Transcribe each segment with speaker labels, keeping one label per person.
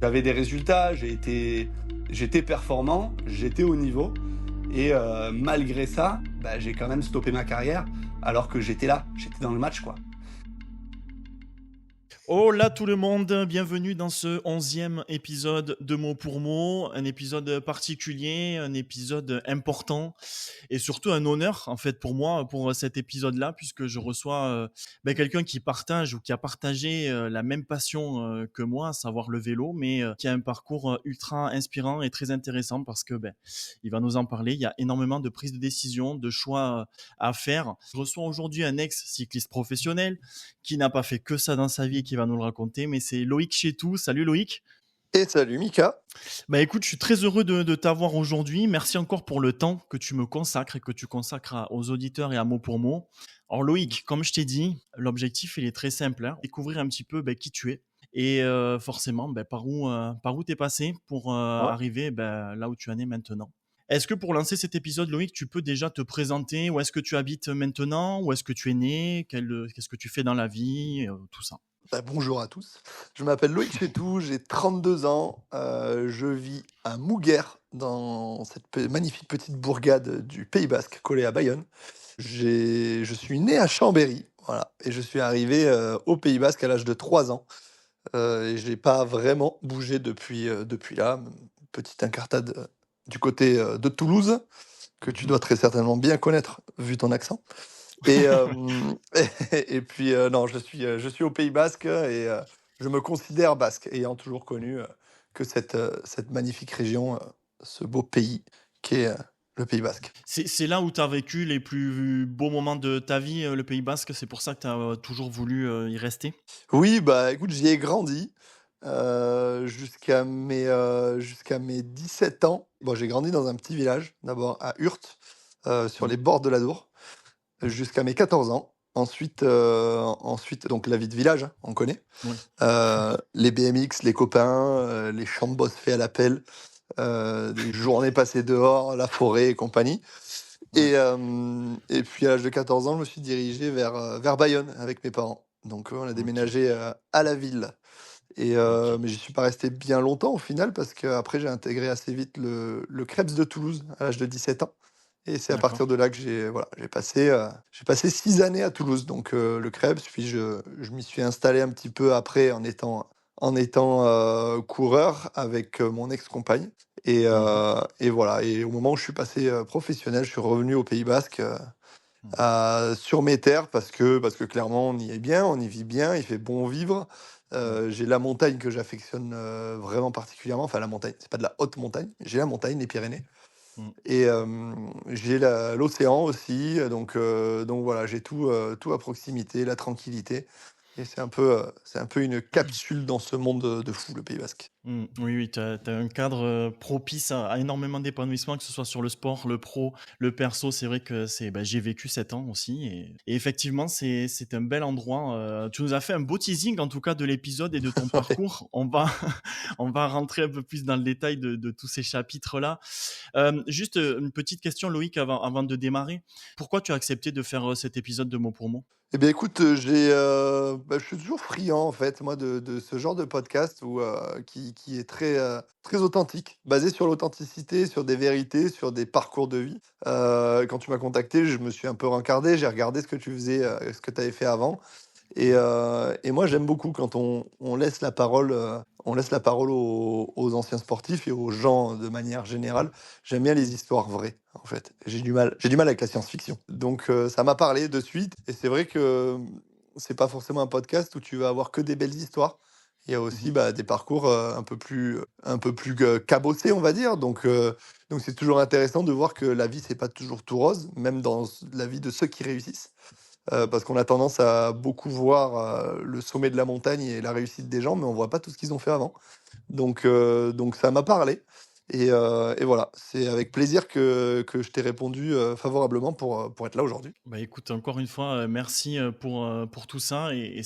Speaker 1: J'avais des résultats, j'étais performant, j'étais au niveau et malgré ça, bah, j'ai quand même stoppé ma carrière alors que j'étais là, j'étais dans le match, quoi.
Speaker 2: Hola tout le monde, bienvenue dans ce 11e épisode de Mot pour Mot, un épisode particulier, un épisode important et surtout un honneur en fait pour moi pour cet épisode-là puisque je reçois quelqu'un qui partage ou qui a partagé la même passion que moi, à savoir le vélo, mais qui a un parcours ultra inspirant et très intéressant parce que il va nous en parler. Il y a énormément de prises de décision, de choix à faire. Je reçois aujourd'hui un ex-cycliste professionnel qui n'a pas fait que ça dans sa vie et qui va nous le raconter, mais c'est Loïc Chetou. Salut Loïc.
Speaker 3: Et salut Mika.
Speaker 2: Bah écoute, je suis très heureux de t'avoir aujourd'hui. Merci encore pour le temps que tu me consacres et que tu consacres aux auditeurs et à Mot pour Mot. Alors Loïc, comme je t'ai dit, l'objectif il est très simple, hein, découvrir un petit peu qui tu es et forcément par où t'es passé pour
Speaker 3: Ouais.
Speaker 2: arriver là où tu en es maintenant. Est-ce que pour lancer cet épisode, Loïc, tu peux déjà te présenter? Où est-ce que tu habites maintenant? Où est-ce que tu es né? Qu'est-ce que tu fais dans la vie? Tout ça.
Speaker 3: Bah, bonjour à tous. Je m'appelle Loïc Chetou, j'ai 32 ans. Je vis à Mouguer, dans cette magnifique petite bourgade du Pays Basque, collée à Bayonne. Je suis né à Chambéry, voilà, et je suis arrivé au Pays Basque à l'âge de 3 ans. Et j'ai pas vraiment bougé depuis là. Petite incartade du côté de Toulouse, que tu
Speaker 2: Mhm.
Speaker 3: dois très certainement bien connaître, vu ton accent. Et, et puis, non, je suis au Pays basque et je me considère basque, ayant toujours connu que cette magnifique région, ce beau pays qu'est le Pays basque.
Speaker 2: C'est là où tu as vécu les plus beaux moments de ta vie, le Pays Basque. C'est pour ça que tu as toujours voulu y rester.
Speaker 3: Oui, bah écoute, j'y ai grandi jusqu'à mes 17 ans. Bon, j'ai grandi dans un petit village, d'abord à Hurt, sur les
Speaker 2: Mhm.
Speaker 3: bords de l'Adour, jusqu'à mes 14 ans. Ensuite, donc la vie de village, hein, on connaît.
Speaker 2: Oui.
Speaker 3: Les BMX, les copains, les champs de boss faits à la pelle, des journées passées dehors, la forêt et compagnie.
Speaker 2: Ouais.
Speaker 3: Et puis à l'âge de 14 ans, je me suis dirigé vers Bayonne avec mes parents. Donc on a
Speaker 2: Ok.
Speaker 3: déménagé à la ville.
Speaker 2: Ok.
Speaker 3: Mais j'y suis pas resté bien longtemps au final parce qu'après j'ai intégré assez vite le Krebs de Toulouse à l'âge de 17 ans. Et c'est à partir
Speaker 2: D'accord.
Speaker 3: de là que j'ai passé 6 années à Toulouse, donc le Krebs, puis je m'y suis installé un petit peu après en étant coureur avec mon ex-compagne.
Speaker 2: Mhm.
Speaker 3: Et voilà. Et au moment où je suis passé professionnel, je suis revenu au Pays Basque
Speaker 2: Mhm.
Speaker 3: sur mes terres parce que clairement on y est bien, on y vit bien, il fait bon vivre.
Speaker 2: Ouais.
Speaker 3: J'ai la montagne que j'affectionne vraiment particulièrement. Enfin, la montagne, c'est pas de la haute montagne, j'ai la montagne, les Pyrénées.
Speaker 2: Mhm.
Speaker 3: Et j'ai l'océan aussi, donc voilà, j'ai tout à proximité, la tranquillité. Et c'est un peu une capsule dans ce monde de fou, le Pays basque.
Speaker 2: Oui, oui, tu as un cadre propice à énormément d'épanouissement, que ce soit sur le sport, le pro, le perso. C'est vrai que j'ai vécu 7 ans aussi. Et effectivement, c'est un bel endroit. Tu nous as fait un beau teasing, en tout cas, de l'épisode et de ton
Speaker 3: Ouais.
Speaker 2: parcours. On va rentrer un peu plus dans le détail de tous ces chapitres-là. Juste une petite question, Loïc, avant de démarrer. Pourquoi tu as accepté de faire cet épisode de mot pour mot?
Speaker 3: Eh bien, écoute, je suis toujours friand, en fait, moi, de ce genre de podcast qui est très authentique, basé sur l'authenticité, sur des vérités, sur des parcours de vie. Quand tu m'as contacté, je me suis un peu rencardé, j'ai regardé ce que tu faisais, ce que tu avais fait avant. Et moi, j'aime beaucoup quand on laisse la parole aux anciens sportifs et aux gens de manière générale. J'aime bien les histoires vraies, en fait. J'ai du mal avec la science-fiction. Donc, ça m'a parlé de suite. Et c'est vrai que c'est pas forcément un podcast où tu vas avoir que des belles histoires. Il y a aussi
Speaker 2: Mhm.
Speaker 3: des parcours un peu plus cabossés, on va dire. Donc c'est toujours intéressant de voir que la vie, c'est pas toujours tout rose, même dans la vie de ceux qui réussissent.
Speaker 2: Mhm.
Speaker 3: Parce qu'on a tendance à beaucoup voir le sommet de la montagne et la réussite des gens, mais on voit pas tout ce qu'ils ont fait avant. Donc ça m'a parlé. Et voilà, c'est avec plaisir que je t'ai répondu favorablement pour être là aujourd'hui.
Speaker 2: Bah écoute, encore une fois, merci pour tout ça. Et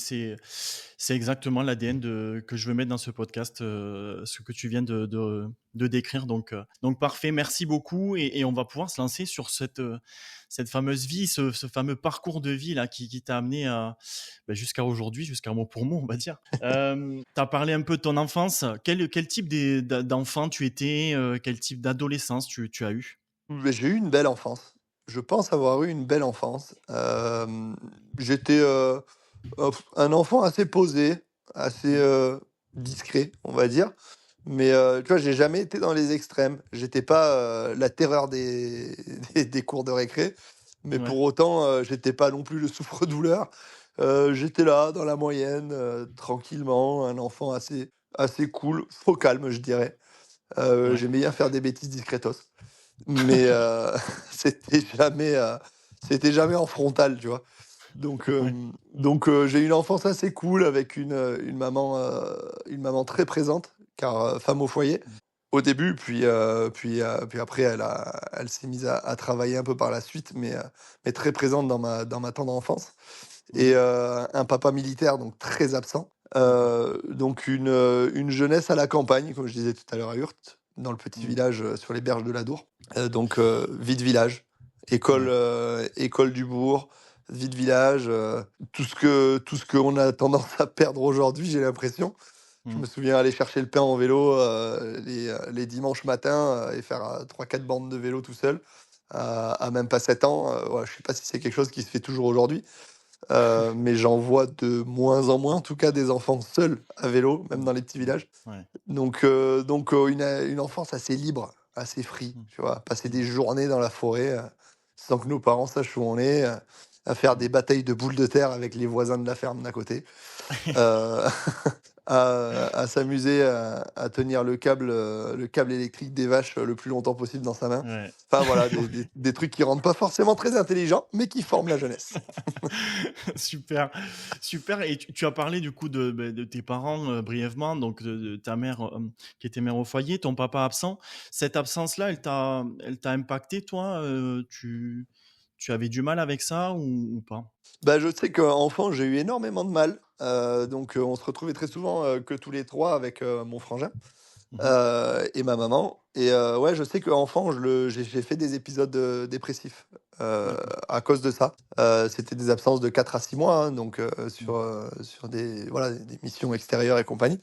Speaker 2: C'est exactement l'ADN que je veux mettre dans ce podcast, ce que tu viens de décrire. Donc parfait, merci beaucoup. Et on va pouvoir se lancer sur cette fameuse vie, ce fameux parcours de vie là, qui t'a amené jusqu'à aujourd'hui, jusqu'à mot pour mot, on va dire. Tu as parlé un peu de ton enfance. Quel type d'enfant tu étais, quel type d'adolescence tu as eu?
Speaker 3: Mais j'ai eu une belle enfance. Je pense avoir eu une belle enfance. J'étais, un enfant assez posé, assez, discret, on va dire. Mais, tu vois, j'ai jamais été dans les extrêmes. J'étais pas, la terreur des des cours de récré, mais
Speaker 2: Ouais,
Speaker 3: pour autant, j'étais pas non plus le souffre-douleur. J'étais là, dans la moyenne, tranquillement, un enfant assez cool, faux calme, je dirais.
Speaker 2: ouais,
Speaker 3: J'aimais bien faire des bêtises discretos. Mais c'était jamais, c'était jamais en frontal, tu vois? Donc
Speaker 2: ouais.
Speaker 3: j'ai eu une enfance assez cool avec une maman très présente, car, femme au foyer,
Speaker 2: Mmh.
Speaker 3: au début, puis après elle s'est mise à travailler un peu par la suite, mais très présente dans ma tendre enfance
Speaker 2: Mmh.
Speaker 3: et un papa militaire, donc très absent.
Speaker 2: D'accord.
Speaker 3: Donc une jeunesse à la campagne, comme je disais tout à l'heure à Hurт, dans le petit
Speaker 2: Mmh.
Speaker 3: village, sur les berges de l'Adour. Donc vie de village,
Speaker 2: Ouais.
Speaker 3: école du bourg, vie de village, tout ce qu'on a tendance à perdre aujourd'hui, j'ai l'impression. Je
Speaker 2: Mmh.
Speaker 3: me souviens aller chercher le pain en vélo, les dimanches matins, et faire, 3-4 bandes de vélo tout seul, à même pas 7 ans, voilà, je sais pas si c'est quelque chose qui se fait toujours aujourd'hui. Mais j'en vois de moins en moins, en tout cas, des enfants seuls à vélo, même
Speaker 2: Mmh.
Speaker 3: dans les petits
Speaker 2: Mmh.
Speaker 3: villages.
Speaker 2: Ouais.
Speaker 3: Une enfance assez libre, assez free,
Speaker 2: Mmh.
Speaker 3: tu vois? Passer
Speaker 2: Mmh.
Speaker 3: des journées dans la forêt, sans que nos parents sachent où on est, à faire
Speaker 2: Mmh.
Speaker 3: des batailles de boules de terre avec les voisins de la ferme d'à côté. Heu, à s'amuser à tenir le câble électrique des vaches, le plus longtemps possible dans sa main.
Speaker 2: Ouais.
Speaker 3: Enfin voilà, des
Speaker 2: Ouais.
Speaker 3: des des trucs qui rendent pas forcément très intelligents, mais qui forment la jeunesse.
Speaker 2: Super, super. Et tu as parlé du coup de tes parents brièvement, donc de ta mère qui était mère au foyer, ton papa absent. Cette absence-là, elle t'a impacté, toi? Tu avais du mal avec ça ou pas?
Speaker 3: Bah, je sais qu'enfant, j'ai eu énormément de mal, donc on se retrouvait très souvent, que tous les 3 avec, mon frangin,
Speaker 2: Mhm.
Speaker 3: et ma maman et ouais, je sais qu'enfant, j'ai fait des épisodes, dépressifs,
Speaker 2: D'accord.
Speaker 3: à cause de ça. C'était des absences de 4 à 6 mois, hein, donc
Speaker 2: Mm.
Speaker 3: sur des voilà, des missions extérieures et compagnie.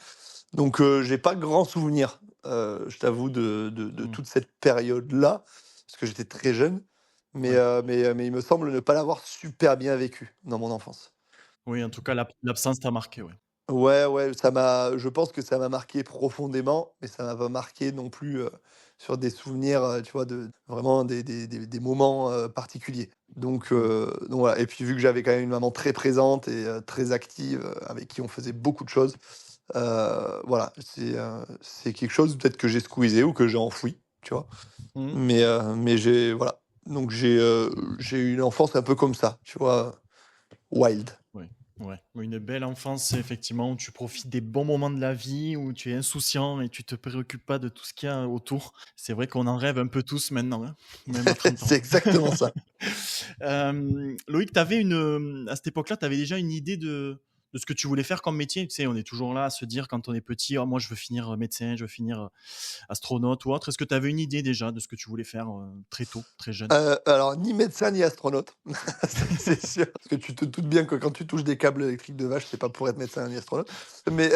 Speaker 3: Donc j'ai pas grand souvenir, je t'avoue de
Speaker 2: Mm.
Speaker 3: toute cette période-là, parce que j'étais très jeune,
Speaker 2: Ouais.
Speaker 3: mais il me semble ne pas l'avoir super bien vécu dans mon enfance.
Speaker 2: Oui, en tout cas, l'absence t'a marqué, ouais.
Speaker 3: Ouais, ouais, je pense que ça m'a marqué profondément, mais ça m'a pas marqué non plus, sur des souvenirs, tu vois, de vraiment des moments, particuliers.
Speaker 2: Mm.
Speaker 3: Donc voilà et puis vu que j'avais quand même une maman très présente et très active, avec qui on faisait beaucoup de choses, voilà, c'est quelque chose peut-être que j'ai squeezé ou que j'ai enfoui, tu vois?
Speaker 2: Mm.
Speaker 3: Mais j'ai voilà, donc j'ai eu une enfance un peu comme ça, tu vois? Wild.
Speaker 2: Ouais, ouais. Oui, une belle enfance, effectivement, où tu profites des bons moments de la vie, où tu es insouciant et tu te préoccupes pas de tout ce qu'il y a autour. C'est vrai qu'on en rêve un peu tous maintenant, hein, même à 30 ans.
Speaker 3: C'est exactement ça.
Speaker 2: Loïc, à cette époque-là, tu avais déjà une idée de ce que tu voulais faire comme métier. Tu sais, on est toujours là à se dire quand on est petit, oh, moi je veux finir médecin, je veux finir astronaute ou autre. Est-ce que tu avais une idée déjà de ce que tu voulais faire très tôt, très jeune?
Speaker 3: Alors ni médecin ni astronaute, ça c'est sûr. Parce que tu te doutes bien que quand tu touches des câbles électriques de vache, c'est pas pour être médecin ni astronaute. Mais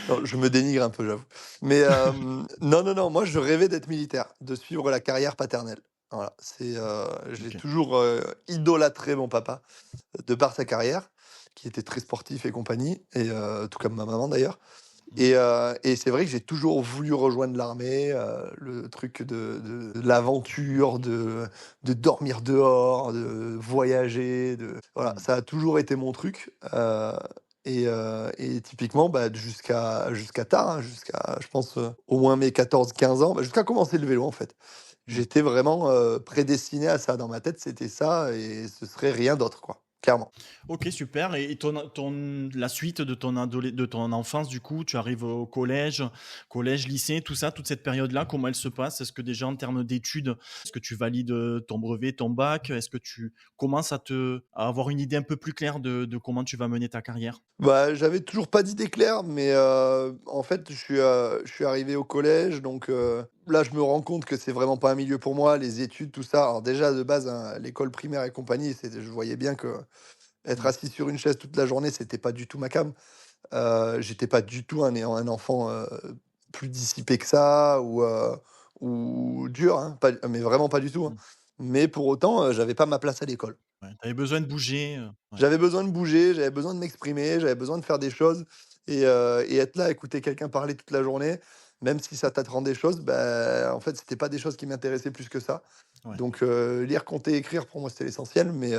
Speaker 3: non, je me dénigre un peu, j'avoue. Mais non, non, non, moi je rêvais d'être militaire, de suivre la carrière paternelle. Voilà, j'ai
Speaker 2: Ok.
Speaker 3: toujours, idolâtré mon papa, de par sa carrière, qui était très sportif et compagnie et tout comme ma maman d'ailleurs.
Speaker 2: Mm.
Speaker 3: Et c'est vrai que j'ai toujours voulu rejoindre l'armée, le truc de l'aventure, de dormir dehors, de voyager, voilà,
Speaker 2: Mm.
Speaker 3: ça a toujours été mon truc, et typiquement, bah, jusqu'à tard, hein, jusqu'à je pense, au moins mes 14-15 ans, bah, jusqu'à commencer le vélo en fait.
Speaker 2: Mm.
Speaker 3: J'étais vraiment, prédestiné à ça. Dans ma tête, c'était ça et ce serait rien d'autre, quoi. clairement.
Speaker 2: Ok, super. Et la suite de de ton enfance, du coup, tu arrives au collège, lycée, tout ça, toute cette période-là, comment elle se passe? Est-ce que déjà en termes d'études, est-ce que tu valides ton brevet, ton bac? Est-ce que tu commences à avoir une idée un peu plus claire de comment tu vas mener ta carrière?
Speaker 3: Bah, j'avais toujours pas d'idée claire, mais en fait, je suis arrivé au collège, donc là, je me rends compte que c'est vraiment pas un milieu pour moi, les études, tout ça. Alors déjà, de base, hein, l'école primaire et compagnie, je voyais bien que être
Speaker 2: Mm.
Speaker 3: assis sur une chaise toute la journée, c'était pas du tout ma came. J'étais pas du tout un enfant plus dissipé que ça ou dur, hein, mais vraiment pas du tout, hein.
Speaker 2: Mm.
Speaker 3: Mais pour autant, j'avais pas ma place à l'école.
Speaker 2: Ouais, tu avais besoin de bouger. Ouais.
Speaker 3: J'avais besoin de bouger, j'avais besoin de m'exprimer, j'avais besoin de faire des choses et être là, écouter quelqu'un parler toute la journée, même si ça t'apprend des choses, bah, en fait, c'était pas des choses qui m'intéressaient plus que ça.
Speaker 2: Ouais.
Speaker 3: Donc lire, compter, écrire, pour moi, c'était l'essentiel, mais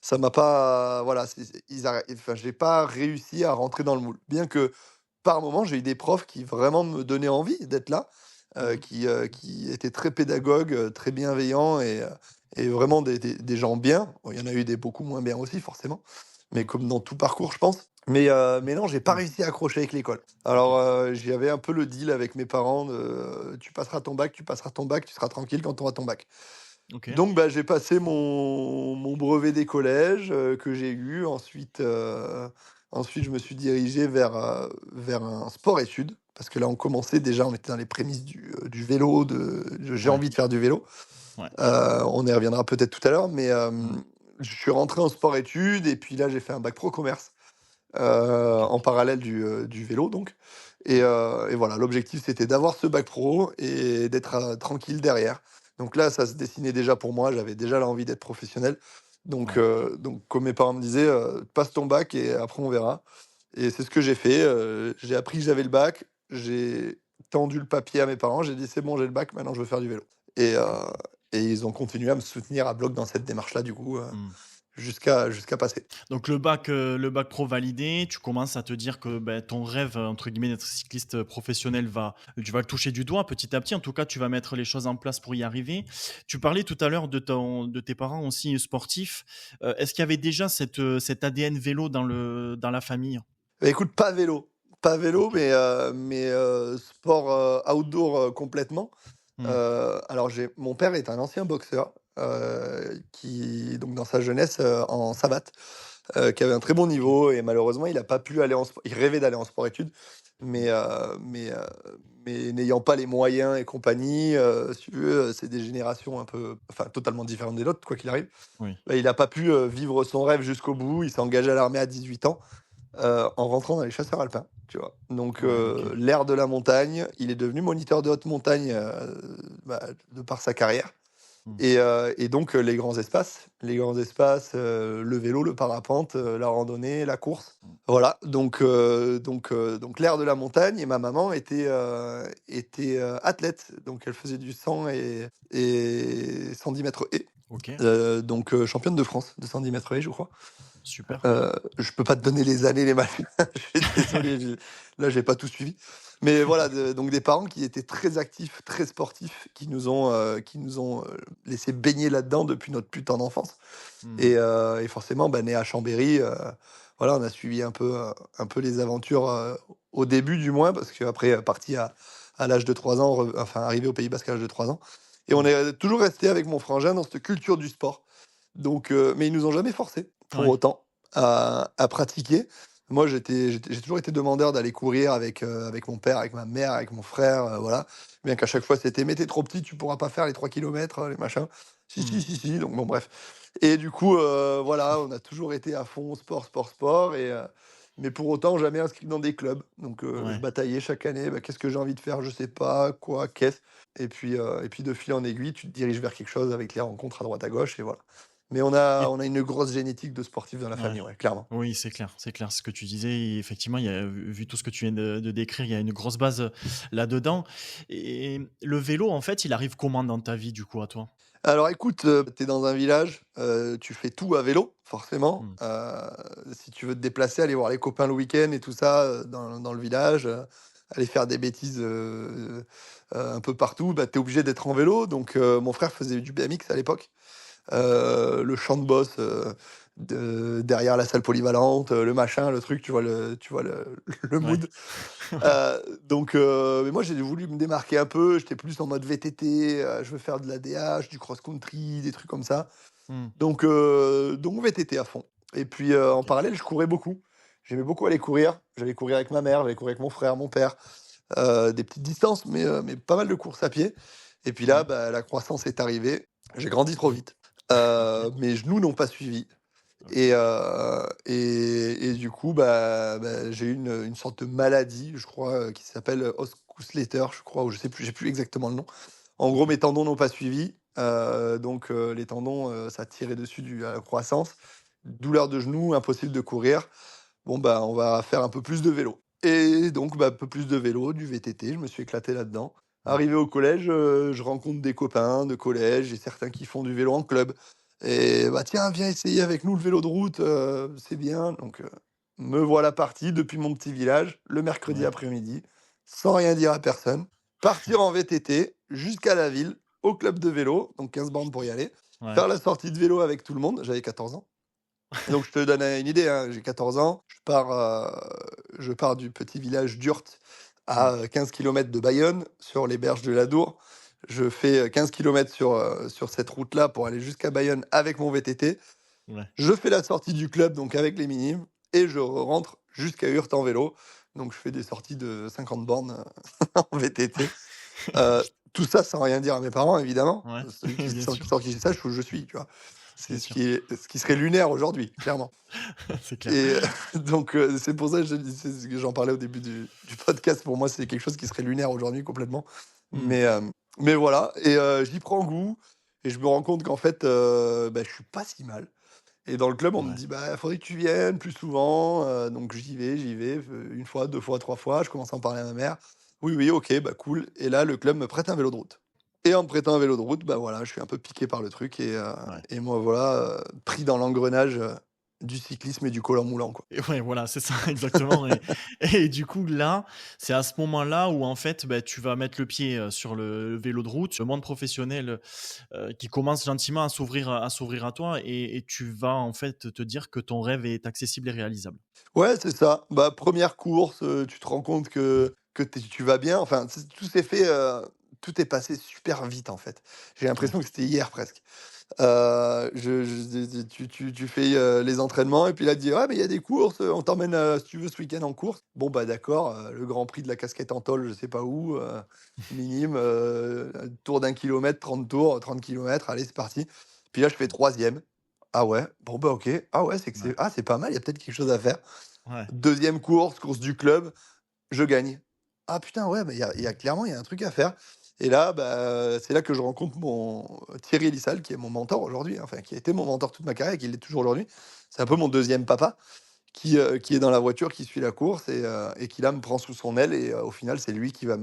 Speaker 3: ça m'a pas voilà, enfin, j'ai pas réussi à rentrer dans le moule. Bien que, par moments, j'ai eu des profs qui vraiment me donnaient envie d'être là,
Speaker 2: Mhm.
Speaker 3: qui étaient très pédagogues, très bienveillants et vraiment des gens bien. Bon, il y en a eu des beaucoup moins bien aussi, forcément, mais
Speaker 2: Mm.
Speaker 3: comme dans tout parcours, je pense. Mais non, j'ai pas
Speaker 2: Ouais.
Speaker 3: réussi à accrocher avec l'école.
Speaker 2: Ok.
Speaker 3: Alors, j'avais un peu le deal avec mes parents de tu passeras ton bac, tu seras tranquille quand tu auras ton bac.
Speaker 2: Ok.
Speaker 3: Donc, bah, j'ai passé mon brevet des collèges que j'ai eu. Ensuite, je me suis dirigé vers un sport-études. Parce que là, on commençait déjà, on était dans les prémices du vélo, j'ai
Speaker 2: Ouais.
Speaker 3: envie de faire du vélo.
Speaker 2: Ouais.
Speaker 3: On y reviendra peut-être tout à l'heure, mais
Speaker 2: Mm.
Speaker 3: je suis rentré en sport-études et puis là, j'ai fait un bac pro commerce
Speaker 2: Ok.
Speaker 3: en parallèle du vélo, donc.
Speaker 2: Mm.
Speaker 3: Et voilà, l'objectif, c'était d'avoir ce bac pro et d'être tranquille derrière. Donc là, ça se dessinait déjà pour moi, j'avais déjà l'envie d'être professionnel. Donc,
Speaker 2: Ouais.
Speaker 3: comme mes parents me disaient, passe ton bac et après on verra. Et c'est ce que j'ai fait. J'ai appris que j'avais le bac, j'ai tendu le papier à mes parents, j'ai dit c'est bon, j'ai le bac, maintenant je veux faire du vélo. Et,
Speaker 2: Ok.
Speaker 3: euh, et ils ont continué à me soutenir à bloc dans cette démarche-là, du coup,
Speaker 2: Mm.
Speaker 3: jusqu'à passer.
Speaker 2: Donc le bac pro validé, tu commences à te dire que ben, ton rêve, entre guillemets, d'être cycliste professionnel tu vas le toucher du doigt petit à petit. En tout cas, tu vas mettre les choses en place pour y arriver. Tu parlais tout à l'heure de tes parents aussi sportifs. Est-ce qu'il y avait déjà cet ADN vélo dans la famille?
Speaker 3: Bah, écoute, pas vélo. Pas vélo,
Speaker 2: Ok.
Speaker 3: mais sport outdoor complètement.
Speaker 2: Hmm.
Speaker 3: Alors, mon père est un ancien boxeur donc dans sa jeunesse en savate, qui avait un très bon
Speaker 2: Ok.
Speaker 3: niveau et malheureusement, il n'a pas pu aller en sport. Il rêvait d'aller en sport-études,
Speaker 2: Hmm.
Speaker 3: mais n'ayant pas les moyens et compagnie, si tu veux, c'est des générations un peu, enfin, totalement différentes des nôtres, quoi qu'il arrive.
Speaker 2: Oui.
Speaker 3: Bah, il n'a pas pu vivre son rêve jusqu'au bout. Il s'est engagé à l'armée à 18 ans en rentrant dans les chasseurs alpins, tu vois? Donc
Speaker 2: Ouais. Ok.
Speaker 3: l'air de la montagne, il est devenu moniteur de haute montagne, bah, de par sa carrière
Speaker 2: Hmm.
Speaker 3: et donc le vélo, le parapente, la randonnée, la course. Voilà, donc l'air de la montagne et ma maman était athlète, donc elle faisait du 100 et 110 mètres haies,
Speaker 2: Ok.
Speaker 3: donc championne de France de 110 mètres haies, je crois.
Speaker 2: Super.
Speaker 3: Je peux pas te donner les années, les matchs. Je suis désolé, là, j'ai pas tout suivi. Mais voilà, donc des parents qui étaient très actifs, très sportifs, qui nous ont laissé baigner là-dedans depuis notre plus tendre enfance.
Speaker 2: Hmm.
Speaker 3: Et forcément, bah, né à Chambéry, voilà, on a suivi un peu les aventures au début du moins, parce qu'après, parti à l'âge de 3 ans, enfin arrivé au Pays Basque à l'âge de 3 ans. Et on
Speaker 2: Hmm.
Speaker 3: est toujours resté avec mon frangin dans cette culture du sport. Donc, mais ils nous ont jamais forcés pour
Speaker 2: Ouais.
Speaker 3: autant à pratiquer. Moi, j'ai toujours été demandeur d'aller courir avec mon père, avec ma mère, avec mon frère, voilà. Bien qu'à chaque fois, c'était: «Mais tu trop petit, tu pourras pas faire les 3 kilomètres, les machins». Si,
Speaker 2: Hmm.
Speaker 3: si, si, si, donc bon, bref. Et du coup, voilà, on a toujours été à fond sport, sport, sport mais pour autant jamais inscrit dans des clubs. Donc, je
Speaker 2: Ouais.
Speaker 3: bataillais chaque année: «Bah, qu'est-ce que j'ai envie de faire? Je sais pas. Quoi? Qu'est-ce?» Et puis de fil en aiguille, tu te diriges vers quelque chose avec les rencontres à droite à gauche et voilà. Mais on a
Speaker 2: Et
Speaker 3: on a une grosse génétique de sportifs dans la
Speaker 2: ouais.
Speaker 3: famille, ouais, clairement.
Speaker 2: Oui, c'est clair, c'est clair. Ce que tu disais, et effectivement, vu tout ce que tu viens de décrire, il y a une grosse base là-dedans. Et le vélo, en fait, il arrive comment dans ta vie, du coup, à toi?
Speaker 3: Alors écoute, tu es dans un village, tu fais tout à vélo, forcément.
Speaker 2: Hmm.
Speaker 3: Si tu veux te déplacer, aller voir les copains le week-end et tout ça, dans le village, aller faire des bêtises, un peu partout, bah, tu es obligé d'être en vélo. Donc mon frère faisait du BMX à l'époque. Le champ de boss, derrière la salle polyvalente, le machin, le truc, tu vois le
Speaker 2: Ouais.
Speaker 3: mood.
Speaker 2: Ouais.
Speaker 3: Mais moi, j'ai voulu me démarquer un peu. J'étais plus en mode VTT, je veux faire de la DH, du cross-country, des trucs comme ça.
Speaker 2: Mmh.
Speaker 3: Donc VTT à fond. Et puis, en
Speaker 2: OK.
Speaker 3: parallèle, je courais beaucoup. J'aimais beaucoup aller courir. J'allais courir avec ma mère, j'allais courir avec mon frère, mon père, des petites distances, mais pas mal de courses à pied. Et puis là,
Speaker 2: Ouais.
Speaker 3: bah, la croissance est arrivée. J'ai grandi trop
Speaker 2: Mmh.
Speaker 3: vite.
Speaker 2: OK.
Speaker 3: Mes genoux n'ont pas suivi.
Speaker 2: OK.
Speaker 3: Et du coup, j'ai eu une sorte de maladie, je crois, qui s'appelle Osgood-Schlatter, je crois, ou je sais plus, j'ai plus exactement le nom. En gros,
Speaker 2: OK.
Speaker 3: mes tendons n'ont pas suivi, les tendons, ça tirait dessus à la croissance. Douleur de genou, impossible de courir. Bon, bah, on va faire un peu plus de vélo. Et donc, bah, un peu plus de vélo, du VTT, je me suis éclaté là-dedans.
Speaker 2: Mmh.
Speaker 3: Arrivé au collège, je rencontre des copains de collège et certains qui font du vélo en club. Et bah, tiens, viens essayer avec nous le vélo de route, c'est bien. Donc, me voilà parti depuis mon petit village, le mercredi
Speaker 2: Ouais.
Speaker 3: après-midi, sans rien dire à personne, partir en VTT jusqu'à la ville, au club de vélo, donc 15 bornes pour y aller,
Speaker 2: Ouais.
Speaker 3: faire la sortie de vélo avec tout le monde. J'avais 14 ans. Donc je te donne une idée, hein, j'ai 14 ans, je pars du petit village d'Urt à
Speaker 2: Mmh.
Speaker 3: 15 kilomètres de Bayonne, sur les berges de l'Adour. Je fais 15 kilomètres sur cette route-là pour aller jusqu'à Bayonne avec mon VTT.
Speaker 2: Ouais.
Speaker 3: Je fais la sortie du club, donc avec les minimes, et je rentre jusqu'à Urt en vélo. Donc je fais des sorties de 50 bornes en VTT. Tout ça sans rien dire à mes parents, évidemment.
Speaker 2: Ouais.
Speaker 3: Celui qui,
Speaker 2: Bien sûr.
Speaker 3: sans qu'ils sachent où je suis, tu vois.
Speaker 2: Bien
Speaker 3: C'est
Speaker 2: sûr.
Speaker 3: ce qui serait lunaire aujourd'hui, clairement.
Speaker 2: C'est clair.
Speaker 3: Et donc, c'est pour ça que j'en parlais au début du podcast. Pour moi, c'est quelque chose qui serait lunaire aujourd'hui complètement.
Speaker 2: Mmh.
Speaker 3: Mais voilà, et j'y prends goût et je me rends compte qu'en fait, je suis pas si mal. Et dans le club, on me
Speaker 2: Ouais.
Speaker 3: dit: «Bah, faudrait que tu viennes plus souvent», donc j'y vais, 1 fois, 2 fois, 3 fois. Je commence à en parler à ma mère. «Oui, oui, OK, bah, cool», et là, le club me prête un vélo de route. Et en me prêtant un vélo de route, bah, voilà, je suis un peu piqué par le truc,
Speaker 2: Ouais.
Speaker 3: et moi voilà, pris dans l'engrenage, du cyclisme et du col en moulant, quoi.
Speaker 2: Et ouais, voilà, c'est ça exactement et du coup, là, c'est à ce moment-là où en fait, bah, tu vas mettre le pied, sur le vélo de route, le monde professionnel, qui commence gentiment à s'ouvrir à toi et tu vas en fait te dire que ton rêve est accessible et réalisable.
Speaker 3: Ouais, c'est ça. Bah, première course, tu te rends compte que tu vas bien. Enfin, tout est passé super vite, en fait. J'ai
Speaker 2: Ouais.
Speaker 3: l'impression que c'était hier presque. Tu fais, les entraînements et puis là, tu dis: «Ah, mais il y a des courses, on t'emmène, si tu veux, ce week-end en course». Bon, bah, d'accord, le Grand Prix de la casquette en tôle, je sais pas où, minime, tour d'1 kilomètre, 30 tours, 30 kilomètres, allez, c'est parti. Puis là, je fais troisième. Ah ouais, bon, bah, OK. Ah ouais,
Speaker 2: Ouais.
Speaker 3: c'est pas mal, il y a peut-être quelque chose à faire.
Speaker 2: Ouais.
Speaker 3: Deuxième course, course du club, je gagne. Ah putain, ouais, mais il y a clairement, il y a un truc à faire. Et là, bah, c'est là que je rencontre mon Thierry Elissal, qui est mon mentor aujourd'hui, hein, enfin, qui a été mon mentor toute ma carrière et qui l'est toujours aujourd'hui. C'est un peu mon deuxième papa qui est dans la voiture, qui suit la course et qui là me prend sous son aile, et au final, c'est lui qui va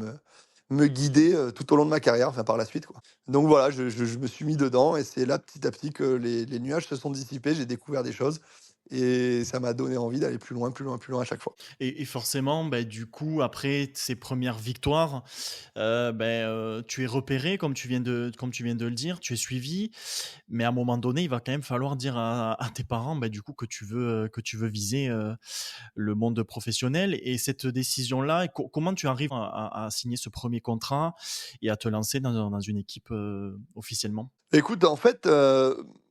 Speaker 3: me guider tout au long de ma carrière, enfin par la suite, quoi. Donc voilà, je me suis mis dedans et c'est là, petit à petit, que les nuages se sont dissipés, j'ai découvert des choses et ça m'a donné envie d'aller plus loin, plus loin, plus loin à chaque fois.
Speaker 2: Et forcément, bah, du coup, après ces premières victoires, tu es repéré comme tu viens de le dire, tu es suivi. Mais à un moment donné, il va quand même falloir dire à tes parents, bah, du coup, que tu veux viser, le monde professionnel et cette décision-là, comment tu arrives à signer ce premier contrat et à te lancer dans une équipe, officiellement?
Speaker 3: Écoute, en fait,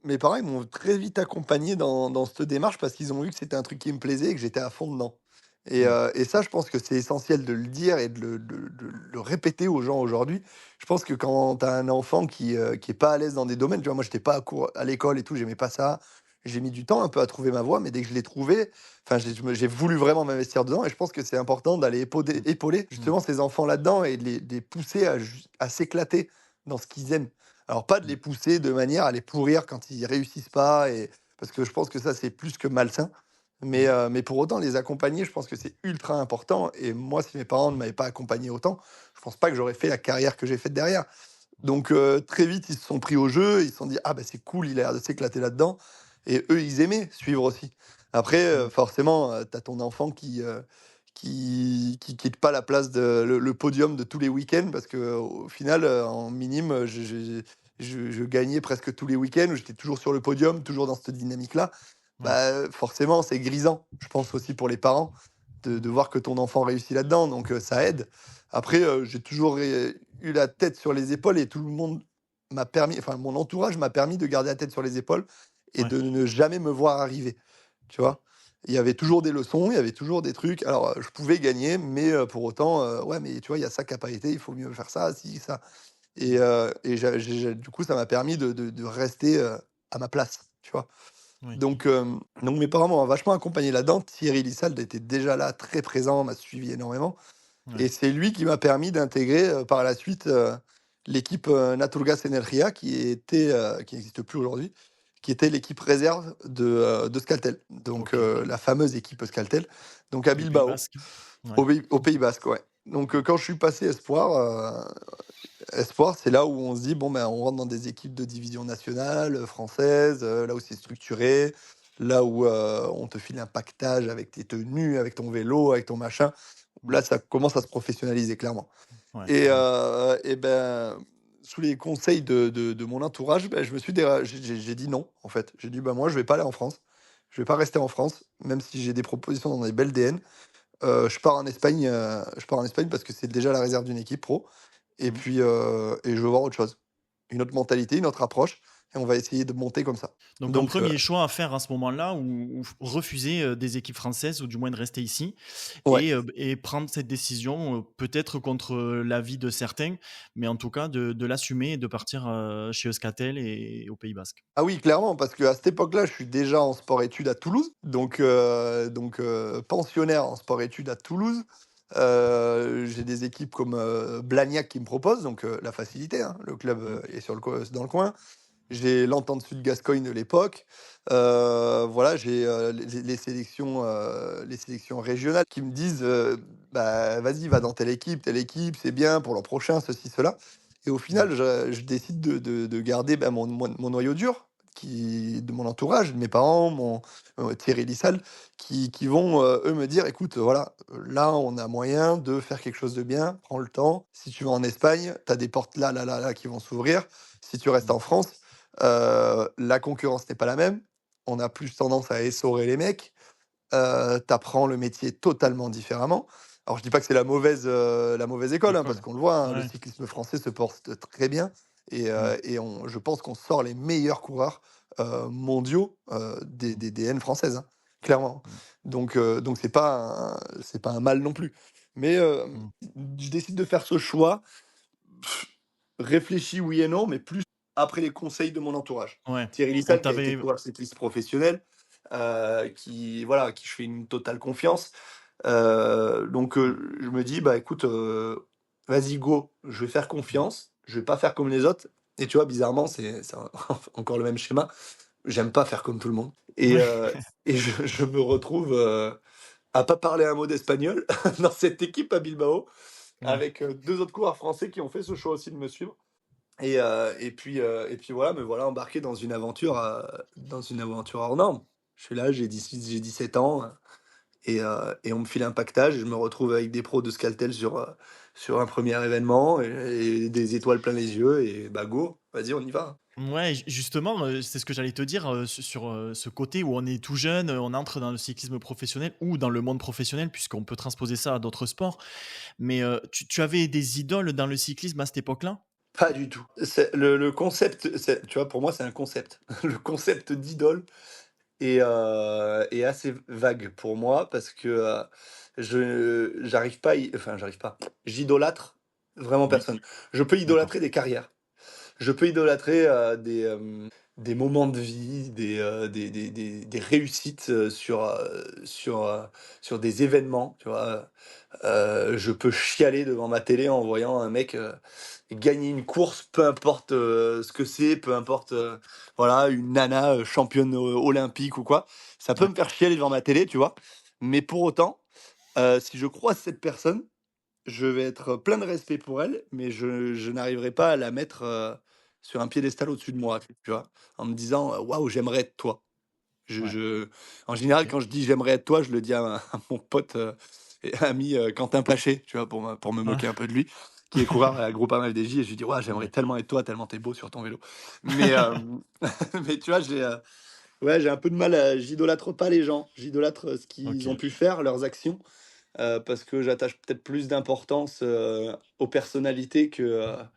Speaker 3: mes parents, ils m'ont très vite accompagné dans cette démarche parce qu'ils ont vu que c'était un truc qui me plaisait et que j'étais à fond dedans.
Speaker 2: Mmh.
Speaker 3: Et ça, je pense que c'est essentiel de le dire et de le répéter aux gens aujourd'hui. Je pense que quand tu as un enfant qui est pas à l'aise dans des domaines, tu vois? Moi, j'étais pas à l'école et tout, j'aimais pas ça. J'ai mis du temps un peu à trouver ma voie, mais dès que je l'ai trouvée, enfin, j'ai voulu vraiment m'investir dedans, et je pense que c'est important d'aller
Speaker 2: Mmh.
Speaker 3: épauler
Speaker 2: Mmh.
Speaker 3: justement ces enfants là-dedans et de les pousser à s'éclater dans ce qu'ils aiment. Alors pas de
Speaker 2: Mmh.
Speaker 3: les pousser de manière à les pourrir quand ils réussissent pas, parce que je pense que ça, c'est plus que malsain.
Speaker 2: Mmh.
Speaker 3: Mais pour autant, les accompagner, je pense que c'est ultra important, et moi, si mes parents ne m'avaient pas accompagné autant, je pense pas que j'aurais fait la carrière que j'ai faite derrière. Donc très vite, ils se sont pris au jeu, ils se sont dit: «Ah bah, c'est cool, il a l'air de s'éclater là-dedans», et eux, ils aimaient suivre aussi. Après,
Speaker 2: Mmh.
Speaker 3: forcément, tu as ton enfant qui quitte pas la place de le podium de tous les week-ends, parce qu'au final, en minime, je gagnais presque tous les week-ends, où j'étais toujours sur le podium, toujours dans cette dynamique-là.
Speaker 2: Ouais.
Speaker 3: bah, forcément, c'est grisant. Je pense aussi pour les parents de voir que ton enfant réussit là-dedans, donc ça aide. Après, j'ai toujours eu la tête sur les épaules et tout le monde m'a permis enfin, mon entourage m'a permis de garder la tête sur les épaules et
Speaker 2: Ouais.
Speaker 3: de ne jamais me voir arriver, tu vois? Il y avait toujours des leçons, il y avait toujours des trucs. Alors, je pouvais gagner, mais pour autant, ouais, mais tu vois, il y a ça qui a pas été, il faut mieux faire ça, ci, ça. Et du coup, ça m'a permis de rester, à ma place, tu vois?
Speaker 2: Oui.
Speaker 3: Donc mes parents m'ont vachement accompagné là-dedans. Thierry Lissalde était déjà là, très présent, m'a suivi énormément et
Speaker 2: Ouais.
Speaker 3: c'est lui qui m'a permis d'intégrer, par la suite, l'équipe, Naturgas Energia qui n'existe plus aujourd'hui, qui était l'équipe réserve de Euskaltel, donc
Speaker 2: OK.
Speaker 3: la fameuse équipe Euskaltel, donc à
Speaker 2: Du Pays
Speaker 3: Bilbao,
Speaker 2: basque. Ouais.
Speaker 3: au Pays basque, ouais. Donc quand je suis passé espoir, c'est là où on se dit: «Bon, ben, on rentre dans des équipes de division nationale, française, là où c'est structuré, là où, on te file un pactage avec tes tenues, avec ton vélo, avec ton machin».
Speaker 2: Mmh.
Speaker 3: Là, ça commence à se professionnaliser clairement
Speaker 2: Ouais,
Speaker 3: et
Speaker 2: ouais.
Speaker 3: ben, sous les conseils de mon entourage, ben, je me suis déra j'ai dit: «Non», en fait. J'ai dit: «Bah, moi, je vais pas aller en France. Je vais pas rester en France, même si j'ai des propositions dans des belles DN. Je pars en Espagne parce que c'est déjà la réserve d'une équipe pro et
Speaker 2: Mmh.
Speaker 3: puis, et je veux voir autre chose. Une autre mentalité, une autre approche et on va essayer de monter comme ça».
Speaker 2: Donc un
Speaker 3: Donc,
Speaker 2: premier choix à faire à ce moment-là ou refuser, des équipes françaises ou du moins de rester ici
Speaker 3: ouais.
Speaker 2: et prendre cette décision, peut-être contre, l'avis de certains, mais en tout cas de l'assumer et de partir, chez Euskaltel et au Pays basque.
Speaker 3: Ah oui, clairement, parce qu'à cette époque-là, je suis déjà en sport-études à Toulouse, pensionnaire en sport-études à Toulouse. J'ai des équipes comme, Blagnac qui me proposent, donc, la facilité, hein, le club,
Speaker 2: Mmh.
Speaker 3: est dans le coin. J'ai l'Entente Sud Gascogne de l'époque. Voilà, j'ai, les sélections régionales qui me disent, «Bah, vas-y, va dans telle équipe, c'est bien pour l'an prochain, ceci, cela» et au
Speaker 2: Ouais.
Speaker 3: final, je décide de garder, bah, mon noyau dur de mon entourage, de mes parents, Thierry Lissal, qui vont, eux, me dire: «Écoute, voilà, là, on a moyen de faire quelque chose de bien, prends le temps. Si tu vas en Espagne, tu as des portes là, là, là, là qui vont s'ouvrir. Si tu restes
Speaker 2: Mmh.
Speaker 3: en France, la concurrence n'est pas la même. On a plus tendance à essorer les mecs. Tu le métier totalement différemment. Alors je dis pas que c'est la mauvaise école, hein, parce
Speaker 2: L'école.
Speaker 3: qu'on le voit, hein, le
Speaker 2: Ouais.
Speaker 3: cyclisme français se porte très bien
Speaker 2: Mmh.
Speaker 3: et je pense qu'on sort les meilleurs coureurs, mondiaux, des DN françaises, hein, clairement.
Speaker 2: Mmh.
Speaker 3: Donc c'est pas un mal non plus. Mais,
Speaker 2: Mmh.
Speaker 3: je décide de faire ce choix, réfléchi oui et non, mais plus après les conseils de mon entourage.
Speaker 2: Ouais.
Speaker 3: Thierry
Speaker 2: Donc
Speaker 3: Lissal
Speaker 2: tu
Speaker 3: qui a été
Speaker 2: avais
Speaker 3: coureur cycliste professionnel, qui voilà, à qui je fais une totale confiance. Je me dis: «Bah, écoute, vas-y go, je vais faire
Speaker 2: mmh.
Speaker 3: confiance, je vais pas faire comme les autres» et tu vois, bizarrement, c'est encore le même schéma. J'aime pas faire comme tout le monde
Speaker 2: Ouais.
Speaker 3: et je me retrouve, à pas parler un mot d'espagnol dans cette équipe à Bilbao
Speaker 2: Ouais.
Speaker 3: avec, 2 autres coureurs français qui ont fait ce choix aussi de me suivre et puis voilà, me voilà embarqué dans une aventure hors norme. Je suis là, j'ai 17 ans, et on me file un pactage et je me retrouve avec des pros de Skaltel sur un premier événement et des étoiles plein les yeux et bah, go, vas-y, on y va.
Speaker 2: Ouais, justement, c'est ce que j'allais te dire, sur, ce côté où on est tout jeune, on entre dans le cyclisme professionnel ou dans le monde professionnel puisqu'on peut transposer ça à d'autres sports. Mais, tu avais des idoles dans le cyclisme à cette époque-là?
Speaker 3: Pas du tout. C'est le concept, tu vois, pour moi, c'est un concept. Le concept d'idole est assez vague pour moi parce que, j'arrive pas, j'idolâtre vraiment
Speaker 2: Oui,
Speaker 3: personne. Je peux
Speaker 2: d'accord.
Speaker 3: idolâtrer des carrières. Je peux idolâtrer, des moments de vie, des réussites, sur des événements, tu vois? Je peux chialer devant ma télé en voyant un mec, gagner une course, peu importe, ce que c'est, peu importe, voilà, une nana, championne, olympique ou quoi. Ça peut
Speaker 2: Ouais.
Speaker 3: me faire chialer devant ma télé, tu vois? Mais pour autant, si je croise cette personne, je vais être plein de respect pour elle, mais je n'arriverai pas à la mettre, sur un piédestal au-dessus de moi, tu vois? En me disant, «Waouh, j'aimerais être toi».
Speaker 2: Ouais.
Speaker 3: Je En général,
Speaker 2: OK.
Speaker 3: quand je dis: «J'aimerais être toi», je le dis à mon pote, et ami, Quentin Plaché, tu vois? Pour me
Speaker 2: Ah.
Speaker 3: moquer un peu de lui, qui est coureur à la Groupama FDJ et je lui dis: «Ouais, j'aimerais
Speaker 2: Ouais.
Speaker 3: tellement être toi, tellement t'es beau sur ton vélo». Mais, mais tu vois,
Speaker 1: Ouais, j'ai un peu de mal à j'idolâtre pas les gens. J'idolâtre, ce
Speaker 2: Ok,
Speaker 1: qu'ils ont pu
Speaker 2: ok.
Speaker 1: faire, leurs actions, parce que j'attache peut-être plus d'importance, aux personnalités qu'aux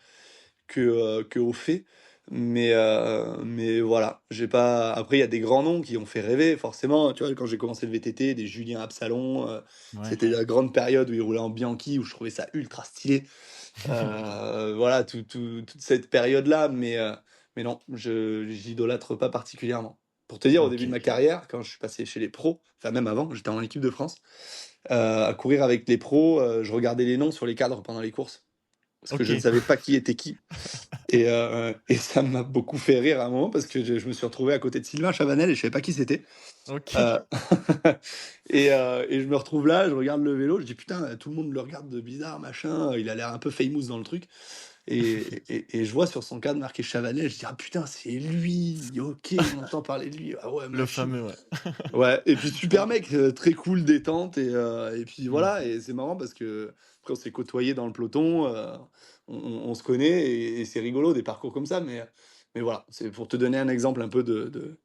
Speaker 1: faits. Mais voilà, j'ai pas après il y a des grands noms qui ont fait rêver forcément, tu vois? Quand j'ai commencé le VTT, des Julien Absalon,
Speaker 2: Ouais.
Speaker 1: c'était la grande période où il roulait en Bianchi, où je trouvais ça ultra stylé. Voilà, toute cette période-là, mais non, je j'idolâtre pas particulièrement. Pour te dire, au
Speaker 2: Ok.
Speaker 1: début de ma carrière, quand je suis passé chez les pros, enfin même avant, j'étais en équipe de France, à courir avec les pros, je regardais les noms sur les cadres pendant les courses, parce que
Speaker 2: Ok.
Speaker 1: je ne savais pas qui était qui. Et ça m'a beaucoup fait rire à un moment parce que je me suis retrouvé à côté de Sylvain Chavanel et je savais pas qui c'était.
Speaker 2: Ok.
Speaker 1: Heu et je me retrouve là, je regarde le vélo, je dis: «Putain, tout le monde le regarde de bizarre, machin, il a l'air un peu famous dans le truc» et je vois sur son cadre marqué Chavanel, je dis: «Ah putain, c'est lui! OK, on entend parler de lui. Ah ouais,
Speaker 2: Le
Speaker 1: machine».
Speaker 2: fameux, ouais.
Speaker 1: Ouais et puis super mec, très cool, détente et puis
Speaker 2: Hmm.
Speaker 1: voilà et c'est marrant parce que après on s'est côtoyés dans le peloton, on se connaît et c'est rigolo des parcours comme ça mais voilà, c'est pour te donner un exemple un peu de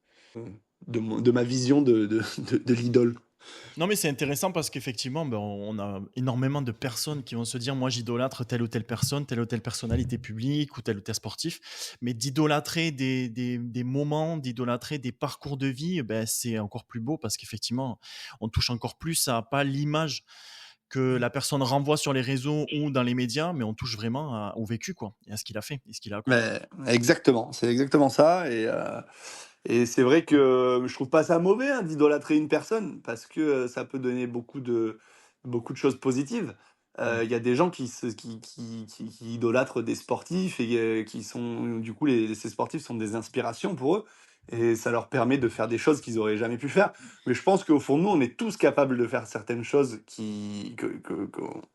Speaker 1: ma vision de l'idole.
Speaker 2: Non, mais c'est intéressant parce qu'effectivement, ben, on a énormément de personnes qui vont se dire, moi, j'idolâtre telle ou telle personne, telle ou telle personnalité publique ou tel ou tel sportif. Mais d'idolâtrer des moments, d'idolâtrer des parcours de vie, ben, c'est encore plus beau parce qu'effectivement, on touche encore plus à pas l'image que la personne renvoie sur les réseaux ou dans les médias, mais on touche vraiment au vécu, quoi, et à ce qu'il a fait et ce qu'il a accompli.
Speaker 1: Mais exactement, c'est exactement ça et c'est vrai que je trouve pas ça mauvais, hein, d'idolâtrer une personne parce que, ça peut donner beaucoup de choses positives.
Speaker 2: Mm.
Speaker 1: Il y a des gens qui idolâtrent des sportifs et qui sont du coup ces sportifs sont des inspirations pour eux et ça leur permet de faire des choses qu'ils auraient jamais pu faire. Mais je pense qu'au fond de nous, on est tous capables de faire certaines choses que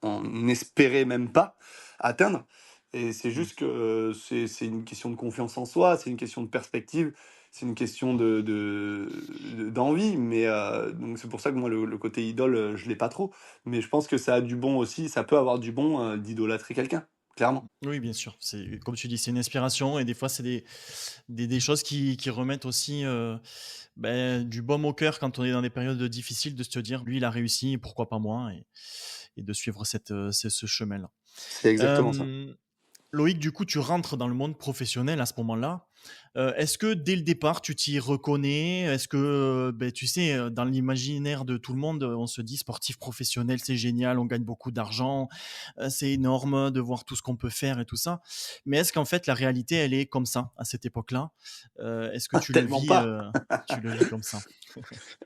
Speaker 1: qu'on n'espérait même pas atteindre et c'est
Speaker 2: Mm.
Speaker 1: juste que, c'est une question de confiance en soi, c'est une question de perspective, c'est une question d'envie, mais donc c'est pour ça que moi le côté idole, je l'ai pas trop. Mais je pense que ça a du bon aussi, ça peut avoir du bon, d'idolâtrer quelqu'un, clairement.
Speaker 2: Oui, bien sûr. C'est, comme tu dis, c'est une inspiration et des fois, c'est des choses qui remettent aussi ben, du baume au cœur quand on est dans des périodes difficiles de se dire, lui, il a réussi, pourquoi pas moi, et de suivre ce chemin-là.
Speaker 1: C'est exactement ça.
Speaker 2: Euh, Loïc, du coup, tu rentres dans le monde professionnel à ce moment-là. Est-ce que dès le départ, tu t'y reconnais? Est-ce que, ben, tu sais, dans l'imaginaire de tout le monde, on se dit sportif professionnel, c'est génial, on gagne beaucoup d'argent, c'est énorme de voir tout ce qu'on peut faire et tout ça. Mais est-ce qu'en fait, la réalité, elle est comme ça à cette époque-là? Est-ce que
Speaker 1: Tellement pas!
Speaker 2: tu le vis comme ça?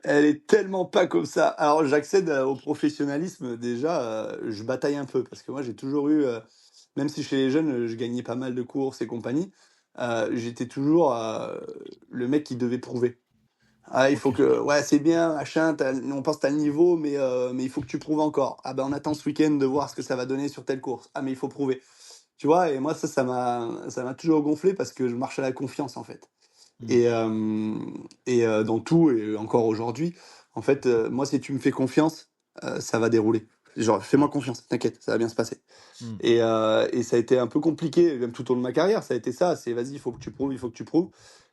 Speaker 1: Elle est tellement pas comme ça. Alors j'accède, au professionnalisme déjà, je bataille un peu parce que moi j'ai toujours eu, même si chez les jeunes, je gagnais pas mal de courses et compagnie, j'étais toujours, le mec qui devait prouver. Ah, il faut
Speaker 2: Ok.
Speaker 1: que ouais, c'est bien, machin, on pense que tu as le niveau, mais il faut que tu prouves encore. Ah ben, on attend ce week-end de voir ce que ça va donner sur telle course. Ah, mais il faut prouver. Tu vois? Et moi, ça m'a toujours gonflé parce que je marche à la confiance, en fait.
Speaker 2: Hmm.
Speaker 1: Et, dans tout et encore aujourd'hui, en fait, moi, si tu me fais confiance, ça va dérouler. Genre, fais-moi
Speaker 2: Ok.
Speaker 1: confiance, t'inquiète, ça va bien se passer.
Speaker 2: Hmm.
Speaker 1: Et ça a été un peu compliqué, même tout au long de ma carrière, ça a été ça, c'est: «Vas-y, il faut que tu prouves, il faut que tu prouves».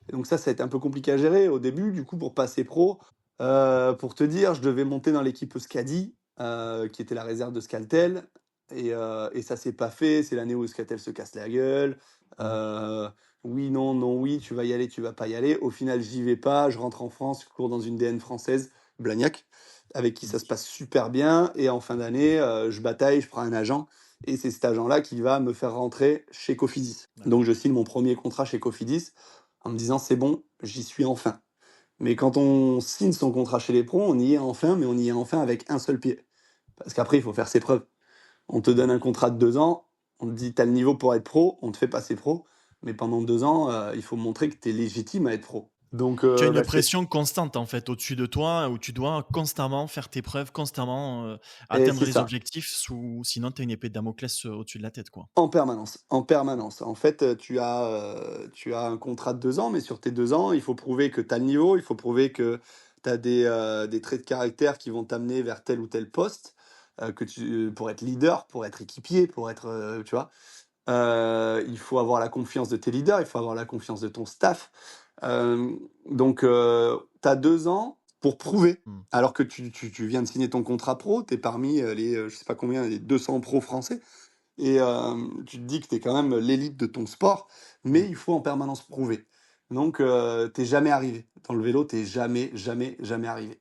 Speaker 1: Et donc ça a été un peu compliqué à gérer au début, du coup, pour passer pro. Pour te dire, je devais monter dans l'équipe Euskadi, qui était la réserve de Skaltel et ça s'est pas fait. C'est l'année où Euskaltel se casse la gueule.
Speaker 2: Hmm.
Speaker 1: Heu, oui, non, non, oui, tu vas y aller, tu vas pas y aller. Au final, j'y vais pas, je rentre en France, je cours dans une DN française, Blagnac, avec qui ça se
Speaker 2: Ok.
Speaker 1: passe super bien et en fin d'année, je bataille, je prends un agent et c'est cet agent-là qui va me faire rentrer chez Cofidis. Donc
Speaker 2: D'accord.
Speaker 1: je signe mon premier contrat chez Cofidis en me disant: «C'est bon, j'y suis enfin». Mais quand on signe son contrat chez les pros, on y est enfin, mais on y est enfin avec un seul pied. Parce qu'après, il faut faire ses preuves. On te
Speaker 2: Hmm.
Speaker 1: donne un contrat de 2 ans, on te dit: «Tu as le niveau pour être pro», on te fait passer pro, mais pendant 2 ans, il faut montrer que tu es légitime à être pro. Donc
Speaker 2: Tu as une
Speaker 1: bah, c'est
Speaker 2: pression constante en fait au-dessus de toi où tu dois constamment faire tes preuves, constamment
Speaker 1: et
Speaker 2: atteindre
Speaker 1: c'est
Speaker 2: les
Speaker 1: ça,
Speaker 2: objectifs, sinon tu as une épée de Damoclès au-dessus de la tête, quoi.
Speaker 1: en permanence, en permanence. En fait, tu as un contrat de 2 ans, mais sur tes 2 ans, il faut prouver que tu as le niveau, il faut prouver que tu as des traits de caractère qui vont t'amener vers tel ou tel poste, pour être leader, pour être équipier, pour être, tu vois? Il faut avoir la confiance de tes leaders, il faut avoir la confiance de ton staff. Euh, donc, tu as 2 ans pour prouver.
Speaker 2: Mm.
Speaker 1: Alors que tu viens de signer ton contrat pro, tu es parmi je sais pas combien, les 200 pros français. Et tu te dis que tu es quand même l'élite de ton sport, mais
Speaker 2: Mm.
Speaker 1: il faut en permanence prouver. Donc, t'es jamais arrivé. Dans le vélo, t'es jamais, jamais, jamais arrivé.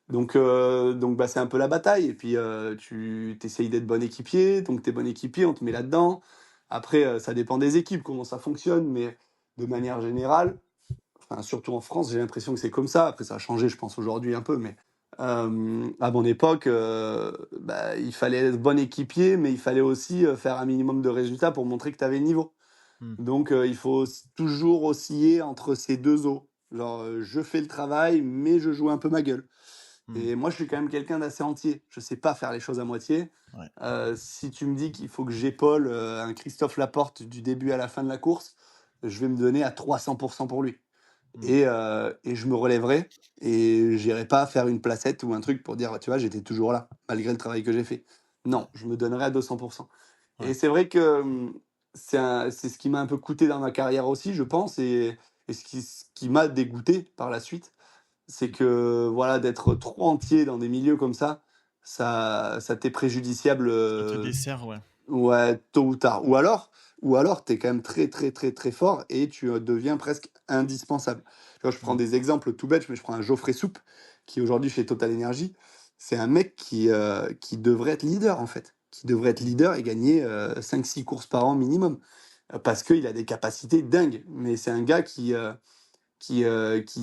Speaker 1: Donc bah, c'est un peu la bataille. Et puis, tu essayes d'être bon équipier. Donc, tu es bon équipier, on te met là-dedans. Après, ça dépend des équipes, comment ça fonctionne. Mais de manière générale, enfin, surtout en France, j'ai l'impression que c'est comme ça. Après, ça a changé, je pense, aujourd'hui un peu. Mais à mon époque, bah, il fallait être bon équipier, mais il fallait aussi faire un minimum de résultats pour montrer que tu avais le niveau.
Speaker 2: Mm.
Speaker 1: Donc, il faut toujours osciller entre ces deux eaux. Genre, je fais le travail, mais je joue un peu ma gueule.
Speaker 2: Mm.
Speaker 1: Et moi, je suis quand même quelqu'un d'assez entier. Je sais pas faire les choses à moitié.
Speaker 2: Ouais.
Speaker 1: Si tu me dis qu'il faut que j'épaule un Christophe Laporte du début à la fin de la course, je vais me donner à 300% pour lui.
Speaker 2: Mm.
Speaker 1: Et je me relèverai et j'irai pas faire une placette ou un truc pour dire, tu vois, j'étais toujours là, malgré le travail que j'ai fait.
Speaker 2: Ouais.
Speaker 1: Non, je me donnerai à 200%. Et
Speaker 2: Ouais.
Speaker 1: c'est vrai que c'est ce qui m'a un peu coûté dans ma carrière aussi, je pense, et ce qui m'a dégoûté par la suite, c'est que voilà, d'être trop entier dans des milieux comme ça t'est préjudiciable,
Speaker 2: Ça te dessert, ouais.
Speaker 1: ouais, tôt ou tard. Ou alors tu es quand même très, très, très, très fort et tu deviens presque indispensable. Tu vois, je prends
Speaker 2: Mm.
Speaker 1: des exemples tout bêtes, mais je prends un Geoffrey Soupe, qui est aujourd'hui chez Total Energy. C'est un mec qui devrait être leader, en fait. Qui devrait être leader et gagner 5-6 courses par an minimum. Parce qu'il a des capacités dingues. Mais c'est un gars qui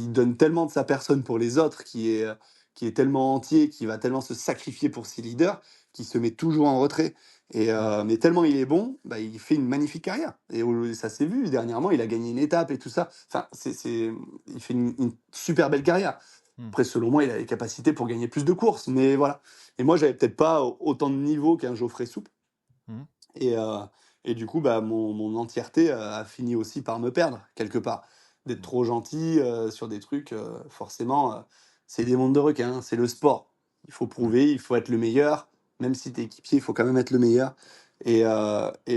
Speaker 1: donne tellement de sa personne pour les autres, qui est tellement entier, qui va tellement se sacrifier pour ses leaders, qui se met toujours en retrait.
Speaker 2: Mm.
Speaker 1: Mais tellement il est bon, bah, il fait une magnifique carrière. Et ça s'est vu dernièrement, il a gagné une étape et tout ça. Enfin, il fait une super belle carrière.
Speaker 2: Mm.
Speaker 1: Après, selon moi, il a les capacités pour gagner plus de courses, mais voilà. Et moi, j'avais peut-être pas autant de niveau qu'un Geoffrey Soupe.
Speaker 2: Mm.
Speaker 1: Et, euh, et du coup, bah, mon entièreté a fini aussi par me perdre, quelque part. D'être
Speaker 2: Mm.
Speaker 1: trop gentil sur des trucs, forcément, c'est des mondes de requins, c'est le sport. Il faut
Speaker 2: Ouais.
Speaker 1: prouver, il faut être le meilleur. Même si t'es équipier, il faut quand même être le meilleur. Et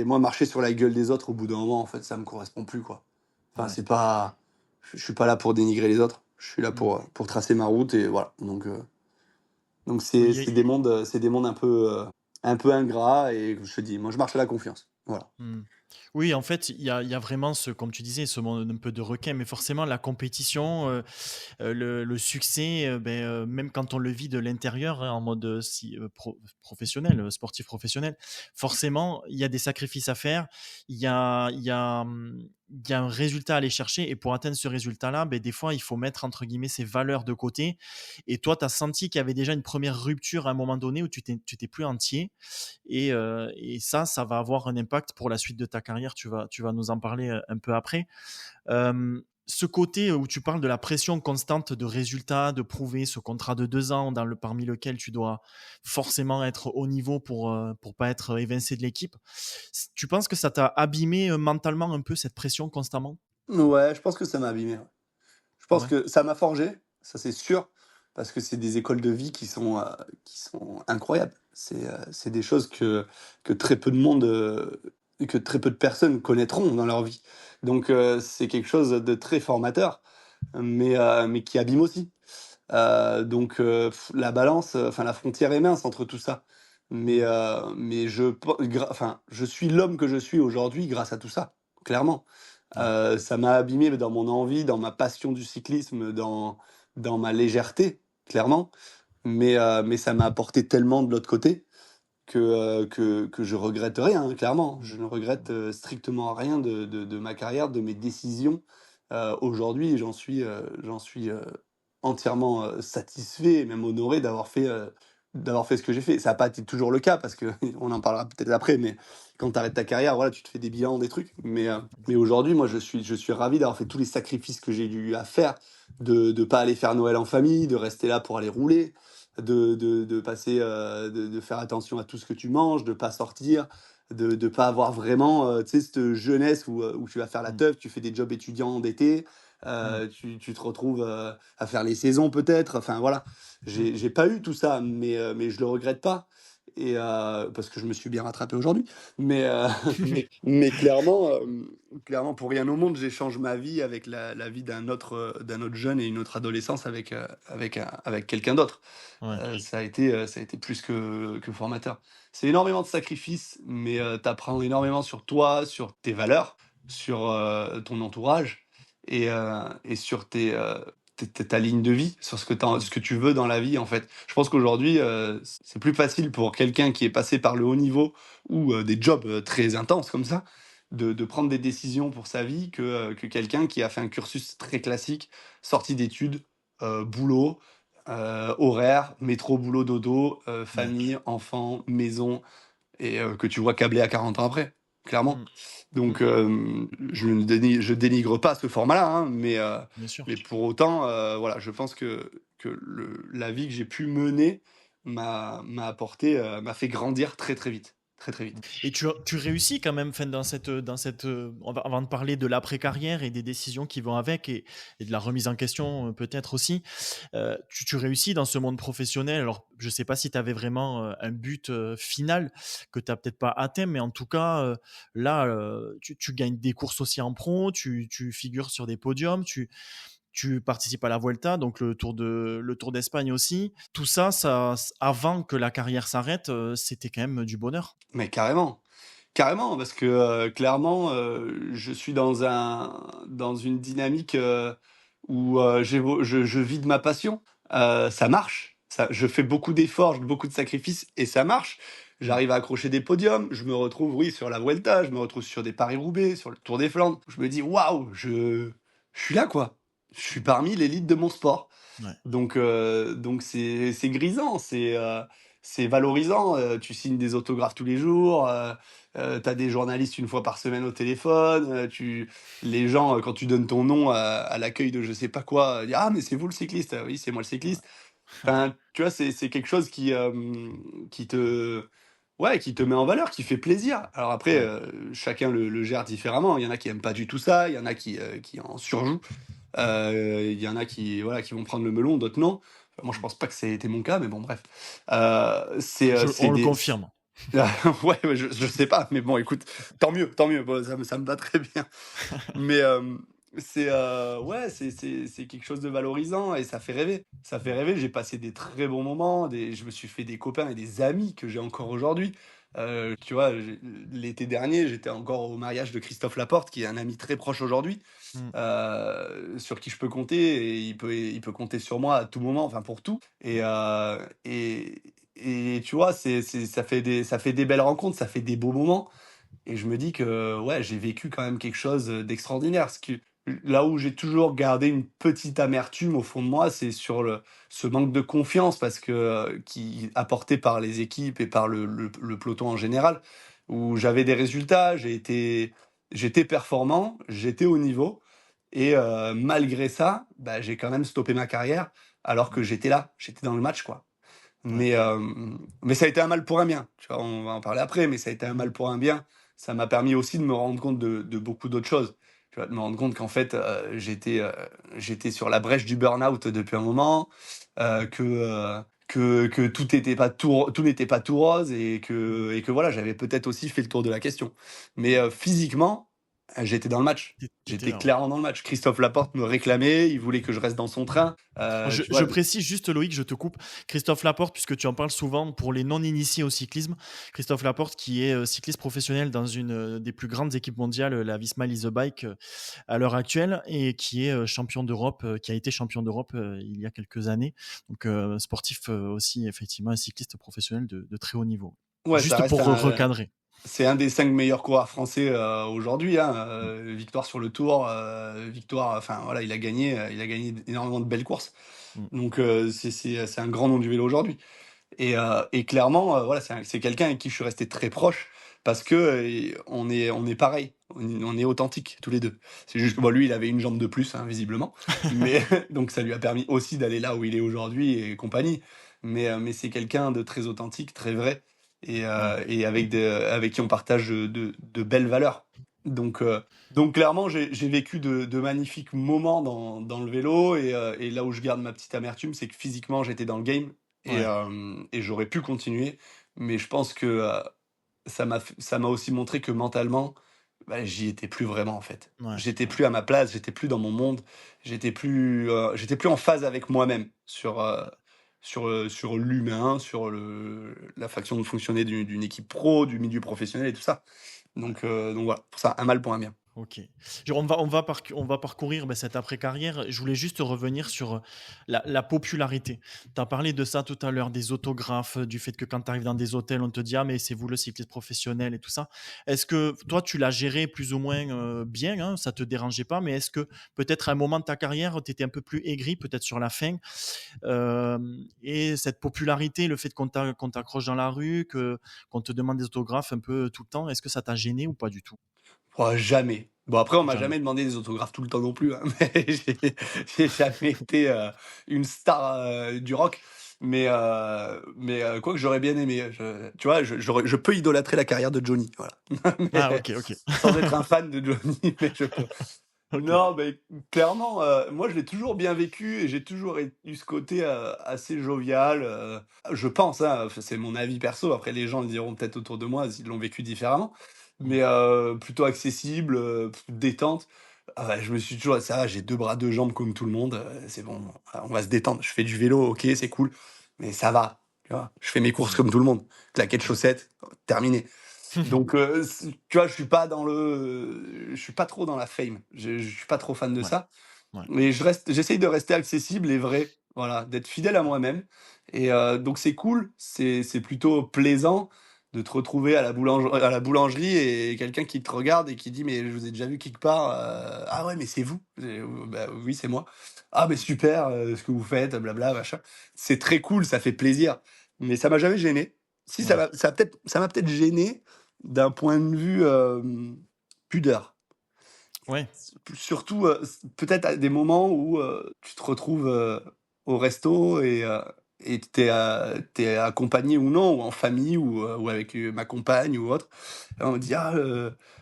Speaker 1: moi, marcher sur la gueule des autres, au bout d'un moment, en fait, ça me correspond plus, quoi. Enfin,
Speaker 2: Ouais.
Speaker 1: c'est pas... Je suis pas là pour dénigrer les autres. Je suis là
Speaker 2: Mm.
Speaker 1: pour tracer ma route, et voilà. Donc
Speaker 2: Oui,
Speaker 1: c'est des mondes un peu ingrats, et je te dis, moi je marche à la confiance. Voilà.
Speaker 2: mm. Oui, en fait, il y a vraiment comme tu disais, ce monde un peu de requin, mais forcément, la compétition, le succès, même quand on le vit de l'intérieur, hein, en mode professionnel, sportif professionnel, forcément, il y a des sacrifices à faire, il y a un résultat à aller chercher, et pour atteindre ce résultat-là, des fois, il faut mettre, entre guillemets, ses valeurs de côté. Et toi, tu as senti qu'il y avait déjà une première rupture à un moment donné où tu t'es plus entier. Et ça va avoir un impact pour la suite de ta carrière. Tu vas nous en parler un peu après. Ce côté où tu parles de la pression constante de résultats, de prouver ce contrat de 2 ans parmi lequel tu dois forcément être au niveau pour pas être évincé de l'équipe. Tu penses que ça t'a abîmé mentalement un peu cette pression constamment?
Speaker 1: Ouais, je pense que ça m'a abîmé. Ouais. Je pense
Speaker 2: Ouais.
Speaker 1: que ça m'a forgé, ça c'est sûr, parce que c'est des écoles de vie qui sont incroyables. C'est des choses que très peu de monde, que très peu de personnes connaîtront dans leur vie. Donc c'est quelque chose de très formateur, mais qui abîme aussi. La balance, enfin la frontière est mince entre tout ça. Mais,
Speaker 2: Mm.
Speaker 1: mais enfin, je suis l'homme que je suis aujourd'hui grâce à tout ça, clairement.
Speaker 2: Ouais.
Speaker 1: Ça m'a abîmé dans mon envie, dans ma passion du cyclisme, dans ma légèreté, clairement. Mais ça m'a apporté tellement de l'autre côté que je regrette rien, clairement. Je ne regrette strictement rien de ma carrière, de mes décisions. Aujourd'hui, j'en suis entièrement satisfait et même honoré d'avoir fait ce que j'ai fait. Ça n'a pas été toujours le cas parce que on en parlera peut-être après, mais quand tu arrêtes ta carrière, voilà, tu te fais des bilans, des trucs. Mais aujourd'hui, moi, je suis ravi d'avoir fait tous les sacrifices que j'ai eu à faire, de ne pas aller faire Noël en famille, de rester là pour aller rouler, de passer, de faire attention à tout ce que tu manges, de pas sortir, de ne pas avoir vraiment, tu sais, cette jeunesse où tu vas faire la
Speaker 2: Mm.
Speaker 1: teuf, tu fais des jobs étudiants d'été,
Speaker 2: Mm.
Speaker 1: tu te retrouves à faire les saisons peut-être. Enfin voilà,
Speaker 2: Mm.
Speaker 1: j'ai pas eu tout ça, mais je le regrette pas. parce que je me suis bien rattrapé aujourd'hui. Mais, mais clairement, pour rien au monde, j'échange ma vie avec la vie d'un autre jeune et une autre adolescence avec quelqu'un d'autre.
Speaker 2: Ouais.
Speaker 1: Ça a été plus que formateur. C'est énormément de sacrifices, mais tu apprends énormément sur toi, sur tes valeurs, sur ton entourage et sur ta ligne de vie, sur
Speaker 2: Mmh.
Speaker 1: ce que tu veux dans la vie, en fait. Je pense qu'aujourd'hui, c'est plus facile pour quelqu'un qui est passé par le haut niveau ou des jobs très intenses comme ça, de prendre des décisions pour sa vie que quelqu'un qui a fait un cursus très classique, sorti d'études, boulot, horaire, métro, boulot, dodo,
Speaker 2: Ouais.
Speaker 1: famille, enfant, maison, et que tu vois câblé à 40 ans après, clairement.
Speaker 2: Mmh. Mmh.
Speaker 1: Donc, je dénigre pas ce format-là, hein,
Speaker 2: Bien sûr.
Speaker 1: mais pour autant, voilà, je pense que la vie que j'ai pu mener m'a fait grandir très, très vite. Très, très vite.
Speaker 2: Et tu réussis quand même, enfin, avant de parler de l'après-carrière et des décisions qui vont avec et de la remise en question peut-être aussi, tu réussis dans ce monde professionnel. Alors, je ne sais pas si tu avais vraiment un but final que tu n'as peut-être pas atteint, mais en tout cas, là, tu gagnes des courses aussi en pro, tu figures sur des podiums, tu participes à la Vuelta, donc le Tour d'Espagne aussi. Tout ça, avant que la carrière s'arrête, c'était quand même du bonheur.
Speaker 1: Mais carrément, carrément, parce que clairement, je suis dans une dynamique où je vis de ma passion. Ça marche, je fais beaucoup d'efforts, beaucoup de sacrifices et ça marche.
Speaker 2: Mm.
Speaker 1: J'arrive à accrocher des podiums, je me retrouve, oui, sur la Vuelta, je me retrouve sur des Paris-Roubaix, sur le Tour des Flandres. Je me dis, waouh, je suis là, quoi. Je suis parmi l'élite de mon sport.
Speaker 2: Ouais.
Speaker 1: Donc c'est grisant, c'est valorisant. Tu signes des autographes tous les jours, tu as des journalistes une fois par semaine au téléphone, les gens, quand tu donnes ton nom à l'accueil de je sais pas quoi, disent: «Ah mais c'est vous le cycliste?» «Ah oui, c'est moi le cycliste». Enfin, tu vois, c'est quelque chose qui te ouais, qui te met en valeur, qui fait plaisir. Alors après,
Speaker 2: Ouais.
Speaker 1: chacun le gère différemment. Il y en a qui aiment pas du tout ça, il y en a qui en surjouent. Il y en a qui, voilà, qui vont prendre le melon, d'autres non. Enfin, moi, je
Speaker 2: Mm.
Speaker 1: pense pas que ça ait été mon cas, mais bon, bref. C'est
Speaker 2: On le
Speaker 1: des
Speaker 2: confirme.
Speaker 1: ouais, ouais, je sais pas, mais bon, écoute, tant mieux, bon, ça me va très bien. Mais ouais, c'est quelque chose de valorisant et ça fait rêver. Ça fait rêver, j'ai passé des très bons moments, je me suis fait des copains et des amis que j'ai encore aujourd'hui. Tu vois, l'été dernier, j'étais encore au mariage de Christophe Laporte, qui est un ami très proche aujourd'hui,
Speaker 2: Mm.
Speaker 1: sur qui je peux compter et il peut compter sur moi à tout moment, enfin pour tout. Et tu vois, ça fait des belles rencontres, ça fait des beaux moments. Et je me dis que ouais, j'ai vécu quand même quelque chose d'extraordinaire. Là où j'ai toujours gardé une petite amertume au fond de moi, c'est sur ce manque de confiance parce que qui apporté par les équipes et par le peloton en général, où j'avais des résultats, j'étais performant, j'étais au niveau, et malgré ça, bah, j'ai quand même stoppé ma carrière alors que j'étais là, j'étais dans le match, quoi.
Speaker 2: Ouais.
Speaker 1: Mais ça a été un mal pour un bien. Tu vois, on va en parler après, mais ça a été un mal pour un bien. Ça m'a permis aussi de me rendre compte de beaucoup d'autres choses. Tu vois, de me rendre compte qu'en fait, j'étais sur la brèche du burn-out depuis un moment, que tout n'était pas tout rose et que voilà, j'avais peut-être aussi fait le tour de la question. Mais physiquement, j'étais dans le match.
Speaker 2: T'étais
Speaker 1: J'étais
Speaker 2: là, ouais.
Speaker 1: clairement dans le match. Christophe Laporte me réclamait, il voulait que je reste dans son train. Tu
Speaker 2: Je
Speaker 1: vois,
Speaker 2: précise juste, Loïc, je te coupe. Christophe Laporte, puisque tu en parles souvent pour les non-initiés au cyclisme. Christophe Laporte, qui est cycliste professionnel dans une des plus grandes équipes mondiales, la Visma Lease Bike, à l'heure actuelle, et qui est champion d'Europe, qui a été champion d'Europe il y a quelques années. Donc, sportif aussi, effectivement, un cycliste professionnel de très haut niveau.
Speaker 1: ouais, ça
Speaker 2: Juste
Speaker 1: reste
Speaker 2: pour
Speaker 1: un.
Speaker 2: recadrer.
Speaker 1: C'est un des 5 meilleurs coureurs français, aujourd'hui, hein, victoire sur le Tour, victoire, enfin voilà, il a gagné énormément de belles courses.
Speaker 2: Mm.
Speaker 1: Donc c'est un grand nom du vélo aujourd'hui et clairement, voilà, c'est quelqu'un avec qui je suis resté très proche parce que, on est pareil, on est authentiques tous les 2. C'est juste que, bon, lui, il avait une jambe de plus, hein, visiblement, mais donc ça lui a permis aussi d'aller là où il est aujourd'hui et compagnie. Mais c'est quelqu'un de très authentique, très vrai
Speaker 2: Ouais.
Speaker 1: et avec qui on partage de belles valeurs. Donc, heu, donc clairement, j'ai vécu de magnifiques moments dans le vélo et là où je garde ma petite amertume, c'est que physiquement, j'étais dans le game
Speaker 2: Ouais.
Speaker 1: et j'aurais pu continuer, Mais je pense que ça m'a aussi montré que mentalement, bah, j'y étais plus vraiment en fait.
Speaker 2: Ouais,
Speaker 1: J'étais
Speaker 2: ouais.
Speaker 1: plus à ma place, j'étais plus dans mon monde, j'étais plus en phase avec moi-même sur l'humain, sur la façon de fonctionner d'une équipe pro, du milieu professionnel et tout ça. Donc voilà, pour ça, un mal pour un bien.
Speaker 2: OK. On va parcourir, cette après-carrière. Je voulais juste revenir sur, la popularité. Tu as parlé de ça tout à l'heure, des autographes, du fait que quand tu arrives dans des hôtels, on te dit: «Ah mais c'est vous le cycliste professionnel» et tout ça. Est-ce que toi, tu l'as géré plus ou moins, bien, hein, ça te dérangeait pas? Mais est-ce que peut-être à un moment de ta carrière, tu étais un peu plus aigri, peut-être sur la fin? Et cette popularité, le fait qu'on t'accroche dans la rue, qu'on te demande des autographes un peu tout le temps, est-ce que ça t'a gêné ou pas du tout?
Speaker 1: Oh, jamais. Bon après on m'a
Speaker 2: Jamais.
Speaker 1: jamais demandé des autographes tout le temps non plus, hein, mais j'ai jamais été, une star, du rock. Mais quoique j'aurais bien aimé, tu vois, je peux idolâtrer la carrière de Johnny, voilà.
Speaker 2: Ah
Speaker 1: Mais
Speaker 2: OK, OK.
Speaker 1: sans être un fan de Johnny, mais je peux.
Speaker 2: OK.
Speaker 1: Non, mais clairement, moi je l'ai toujours bien vécu et j'ai toujours eu ce côté, assez jovial, je pense, hein, enfin c'est mon avis perso, après les gens le diront peut-être autour de moi s'ils l'ont vécu différemment,
Speaker 2: Mmh.
Speaker 1: mais plutôt accessible, détente. Ah ouais, je me suis toujours dit: «Ça va, j'ai 2 bras, 2 jambes comme tout le monde, c'est bon, on va se détendre. Je fais du vélo, OK, c'est cool, mais ça va», tu vois? Je fais mes courses
Speaker 2: Mmh.
Speaker 1: comme tout le monde, claquettes,
Speaker 2: Ouais.
Speaker 1: chaussettes, terminé. Donc, tu vois, je suis pas trop dans la fame. Je suis pas trop fan de
Speaker 2: Ouais,
Speaker 1: ça.
Speaker 2: ouais,
Speaker 1: Mais j'essaye de rester accessible et vrai, voilà, d'être fidèle à moi-même et donc c'est cool, c'est plutôt plaisant de te retrouver à la boulangerie et quelqu'un qui te regarde et qui dit: «Mais je vous ai déjà vu quelque part, ah ouais, mais c'est vous?» «Bah oui, c'est moi». «Ah mais super, ce que vous faites, blabla, machin». C'est très cool, ça fait plaisir, mais ça m'a jamais gêné. Si
Speaker 2: ouais.
Speaker 1: ça m'a peut-être gêné d'un point de vue, pudeur.
Speaker 2: Ouais,
Speaker 1: Surtout, peut-être à des moments où, tu te retrouves, au resto et tu accompagné ou non, ou en famille ou avec, ma compagne ou autre. Et on me dit: «Ah,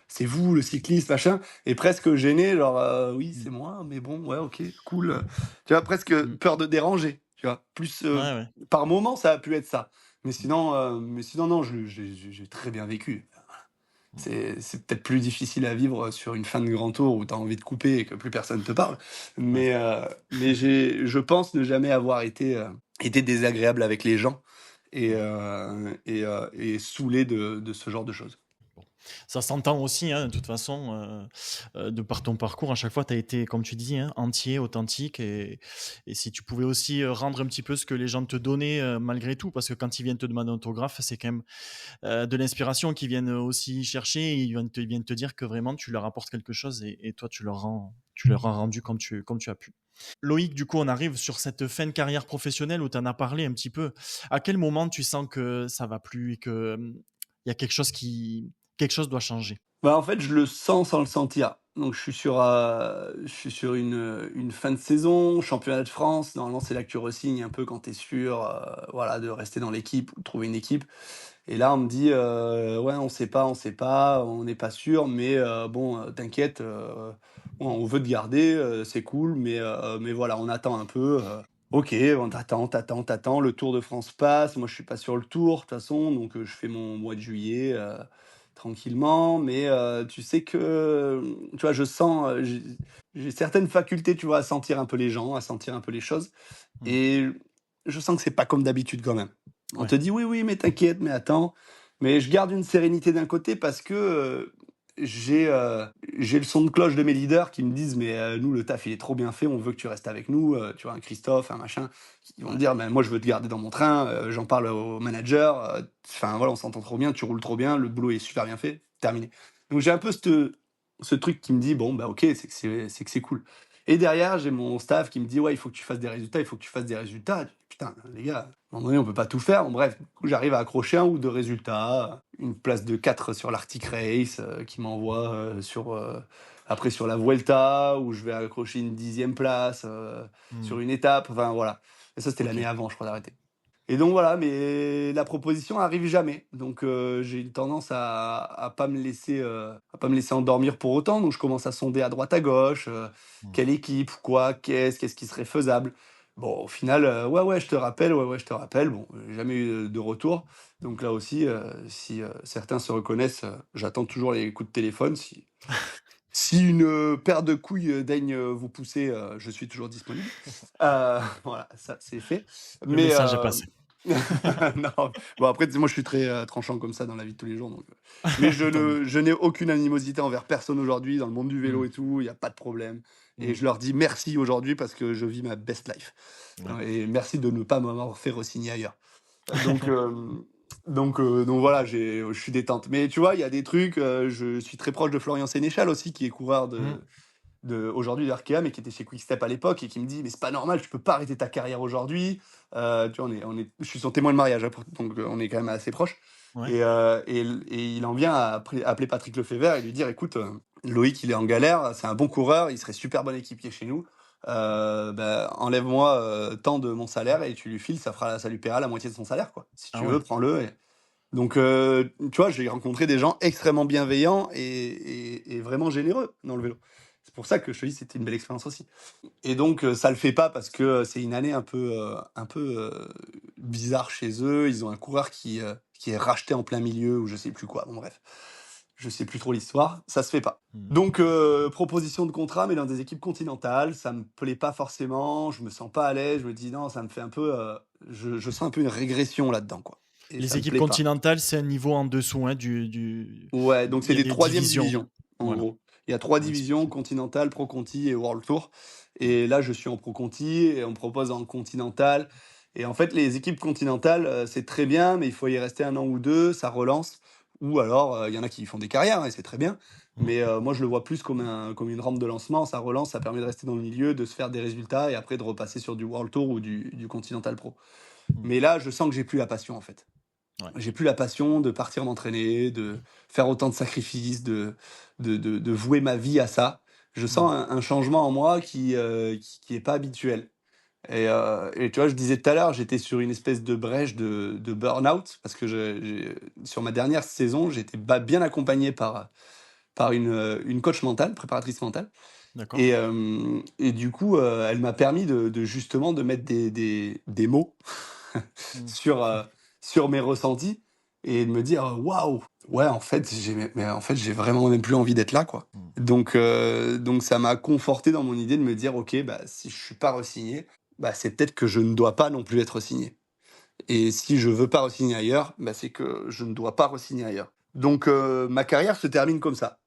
Speaker 1: c'est vous le cycliste, machin» et presque gêné, genre, «Oui,
Speaker 2: mmh,
Speaker 1: c'est moi, mais bon, ouais, OK, cool», tu vois? Presque
Speaker 2: mmh,
Speaker 1: peur de déranger, tu vois? Plus,
Speaker 2: ouais, ouais,
Speaker 1: par moment, ça a pu être ça.
Speaker 2: mmh,
Speaker 1: Mais sinon non, j'ai très bien vécu.
Speaker 2: mmh,
Speaker 1: C'est peut-être plus difficile à vivre sur une fin de grand tour où tu as envie de couper et que plus personne te parle.
Speaker 2: ouais.
Speaker 1: Mais je pense ne jamais avoir été désagréable avec les gens et saoulé de ce genre de choses.
Speaker 2: Ça s'entend aussi, hein, de toute façon, de par ton parcours, à chaque fois, tu as été, comme tu dis, hein, entier, authentique et si tu pouvais aussi, rendre un petit peu ce que les gens te donnaient, malgré tout, parce que quand ils viennent te demander un autographe, c'est quand même, de l'inspiration qu'ils viennent aussi chercher. Ils viennent te dire que vraiment tu leur apportes quelque chose et toi tu leur as rendu comme tu as pu. Loïc, du coup, on arrive sur cette fin de carrière professionnelle où tu en as parlé un petit peu. À quel moment tu sens que ça va plus et que, il y a quelque chose doit changer?
Speaker 1: Bah, en fait, je le sens sans le sentir. Donc je suis sur une fin de saison, championnat de France. Normalement, c'est là que tu re-signes un peu quand tu es sûr, voilà, de rester dans l'équipe ou de trouver une équipe. Et là, on me dit, «Ouais, on n'est pas sûr, mais bon, t'inquiète, on veut te garder, c'est cool, mais voilà, on attend un peu, OK, on t'attend, le Tour de France passe. Moi, je suis pas sur le Tour, de toute façon, donc je fais mon mois de juillet, tranquillement, mais tu sais que, tu vois, je sens, j'ai certaines facultés, tu vois, à sentir un peu les gens, à sentir un peu les choses
Speaker 2: Mmh.
Speaker 1: et je sens que c'est pas comme d'habitude quand même. On
Speaker 2: Ouais,
Speaker 1: te dit: «Oui, oui, mais t'inquiète, mais attends». Mais je garde une sérénité d'un côté parce que, j'ai le son de cloche de mes leaders qui me disent: «Mais, nous, le taf, il est trop bien fait, on veut que tu restes avec nous», tu vois? Un Christophe, un machin, qui vont me
Speaker 2: ouais.
Speaker 1: dire: «Ben, moi, je veux te garder dans mon train», j'en parle au manager, enfin, voilà, on s'entend trop bien, tu roules trop bien, le boulot est super bien fait, terminé. Donc j'ai un peu ce truc qui me dit: «Bon, bah, OK, c'est que c'est cool». Et derrière, j'ai mon staff qui me dit: «Ouais, il faut que tu fasses des résultats, il faut que tu fasses des résultats». Je dis: «Putain, les gars, à un moment donné, on peut pas tout faire». Bon bref, du coup, j'arrive à accrocher un ou 2 résultats, une place de 4 sur l'Arctic Race, qui m'envoie, après sur la Vuelta où je vais accrocher une 10e place, sur
Speaker 2: Mmh.
Speaker 1: une étape, enfin voilà. Et ça, c'était l'année
Speaker 2: OK.
Speaker 1: avant, je crois, d'arrêter. Et donc voilà, mais la proposition arrive jamais. Donc j'ai une tendance à pas me laisser endormir pour autant. Donc je commence à sonder à droite à gauche,
Speaker 2: Mmh.
Speaker 1: quelle équipe, quoi, qu'est-ce qui serait faisable. Bon, au final, ouais, je te rappelle, ouais, je te rappelle. Bon, jamais eu de retour. Donc là aussi, si certains se reconnaissent, j'attends toujours les coups de téléphone. Si une paire de couilles daigne vous pousser, je suis toujours disponible. Voilà, ça c'est fait.
Speaker 2: Le
Speaker 1: Mais
Speaker 2: message est passé.
Speaker 1: non, bon après, tu sais, moi je suis très tranchant comme ça dans la vie de tous les jours. Donc, mais
Speaker 2: Tant mieux.
Speaker 1: je n'ai aucune animosité envers personne aujourd'hui dans le monde du vélo
Speaker 2: Mmh.
Speaker 1: et tout. Il n'y a pas de problème. Et
Speaker 2: Mmh.
Speaker 1: je leur dis merci aujourd'hui parce que je vis ma best life.
Speaker 2: Ouais.
Speaker 1: Et merci de ne pas m'avoir fait re-signer ailleurs. Donc, donc voilà, je suis détente. Mais tu vois, il y a des trucs. Je suis très proche de Florian Sénéchal aussi, qui est coureur
Speaker 2: Mmh.
Speaker 1: aujourd'hui d'Arkea, mais qui était chez Quickstep à l'époque et qui me dit mais c'est pas normal, tu peux pas arrêter ta carrière aujourd'hui. Tu vois, je suis son témoin de mariage, hein, donc on est quand même assez proches.
Speaker 2: Ouais.
Speaker 1: Et il en vient à appeler Patrick Lefebvre et lui dire écoute, Loïc il est en galère, c'est un bon coureur, il serait super bon équipier chez nous. Bah, enlève-moi tant de mon salaire et tu lui files, ça lui paiera la moitié de son salaire, quoi. Si
Speaker 2: Ah
Speaker 1: tu
Speaker 2: ouais.
Speaker 1: veux, prends-le. Donc, tu vois, j'ai rencontré des gens extrêmement bienveillants et vraiment généreux dans le vélo. C'est pour ça que je te dis, c'était une belle expérience aussi. Et donc, ça le fait pas parce que c'est une année un peu bizarre chez eux. Ils ont un coureur qui est racheté en plein milieu ou je sais plus quoi. Bon, bref, je sais plus trop l'histoire. Ça se fait pas.
Speaker 2: Mmh.
Speaker 1: Donc, proposition de contrat, mais dans des équipes continentales, ça me plaît pas forcément. Je me sens pas à l'aise. Je me dis non, ça me fait un peu. Je sens un peu une régression là-dedans, quoi. Et
Speaker 2: Les
Speaker 1: ça me
Speaker 2: équipes
Speaker 1: plaît pas.
Speaker 2: continentales, c'est un niveau en dessous, hein, du
Speaker 1: Ouais, donc
Speaker 2: il
Speaker 1: c'est
Speaker 2: y a
Speaker 1: des
Speaker 2: des
Speaker 1: troisièmes
Speaker 2: divisions.
Speaker 1: divisions, en
Speaker 2: Voilà,
Speaker 1: gros. Il y a 3
Speaker 2: pour
Speaker 1: divisions,
Speaker 2: expliquer.
Speaker 1: Continental, Pro Conti et World Tour.
Speaker 2: Mmh.
Speaker 1: Et là, je suis en Pro Conti et on me propose en Continental. Et en fait, les équipes continentales, c'est très bien, mais il faut y rester 1 an ou 2, ça relance. Ou alors, il y en a qui font des carrières, hein, et c'est très bien.
Speaker 2: Mmh.
Speaker 1: Mais moi, je le vois plus comme une rampe de lancement. Ça relance, ça permet de rester dans le milieu, de se faire des résultats et après de repasser sur du World Tour ou du Continental Pro.
Speaker 2: Mmh.
Speaker 1: Mais là, je sens que j'ai plus la passion, en fait.
Speaker 2: Ouais.
Speaker 1: J'ai plus la passion de partir m'entraîner, de faire autant de sacrifices, de vouer ma vie à ça. Je
Speaker 2: Mmh.
Speaker 1: sens un changement en moi qui est pas habituel. Et tu vois, je disais tout à l'heure, j'étais sur une espèce de brèche de burn-out parce que sur ma dernière saison, j'étais bien accompagné par une coach mentale, préparatrice mentale.
Speaker 2: D'accord.
Speaker 1: Et du coup, elle m'a permis de justement de mettre des mots
Speaker 2: Mmh.
Speaker 1: sur, sur mes ressentis et de me dire: «Waouh! Ouais, en fait, j'ai vraiment même plus envie d'être là, quoi».
Speaker 2: Mmh.
Speaker 1: Donc ça m'a conforté dans mon idée de me dire: «OK, bah, si je suis pas re-signé, bah, c'est peut-être que je ne dois pas non plus être re-signé et si je veux pas re-signer ailleurs, bah, c'est que je ne dois pas re-signer ailleurs». Donc ma carrière se termine comme ça,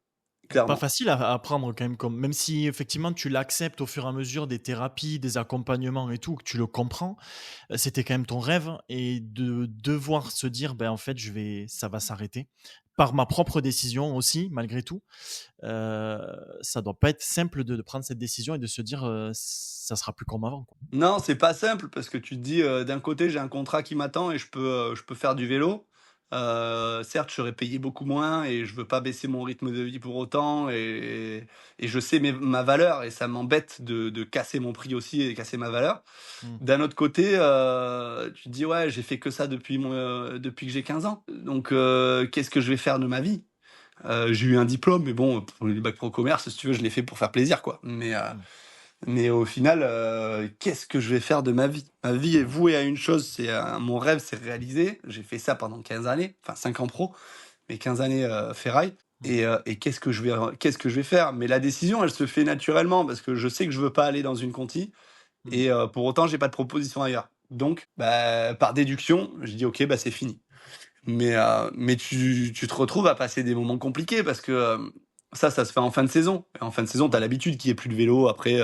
Speaker 2: Pas
Speaker 1: clairement.
Speaker 2: facile à prendre quand même, comme même si effectivement tu l'acceptes au fur et à mesure des thérapies, des accompagnements et tout, que tu le comprends, c'était quand même ton rêve et de devoir se dire: «Ben, en fait, ça va s'arrêter». Par ma propre décision aussi, malgré tout, heu, ça doit pas être simple de prendre cette décision et de se dire, «Ça sera plus comme avant», quoi.
Speaker 1: Non, c'est pas simple parce que tu te dis, d'un côté, j'ai un contrat qui m'attend et je peux faire du vélo. Certes, je serai payé beaucoup moins et je veux pas baisser mon rythme de vie pour autant et je sais ma valeur et ça m'embête de casser mon prix aussi et casser ma valeur.
Speaker 2: Mmh.
Speaker 1: D'un autre côté, tu te dis: «Ouais, j'ai fait que ça depuis que j'ai 15 ans. Donc qu'est-ce que je vais faire de ma vie?» J'ai eu un diplôme, mais bon, pour le bac pro commerce, si tu veux, je l'ai fait pour faire plaisir, quoi.
Speaker 2: Mmh.
Speaker 1: Mais au final, qu'est-ce que je vais faire de ma vie? Ma vie est
Speaker 2: Ouais.
Speaker 1: vouée à une chose, mon rêve s'est réalisé. J'ai fait ça pendant 15 années, enfin 5 ans pro, mais 15 années, ferraille
Speaker 2: Mmh.
Speaker 1: et qu'est-ce que je vais faire? Mais la décision, elle se fait naturellement parce que je sais que je veux pas aller dans une conti
Speaker 2: Mmh.
Speaker 1: et pour autant, j'ai pas de proposition ailleurs. Donc, bah, par déduction, je dis: «OK, bah, c'est fini». Mais tu te retrouves à passer des moments compliqués parce que, ça se fait en fin de saison et en fin de saison, tu as
Speaker 2: Ouais.
Speaker 1: l'habitude qu'il y ait plus de vélo après,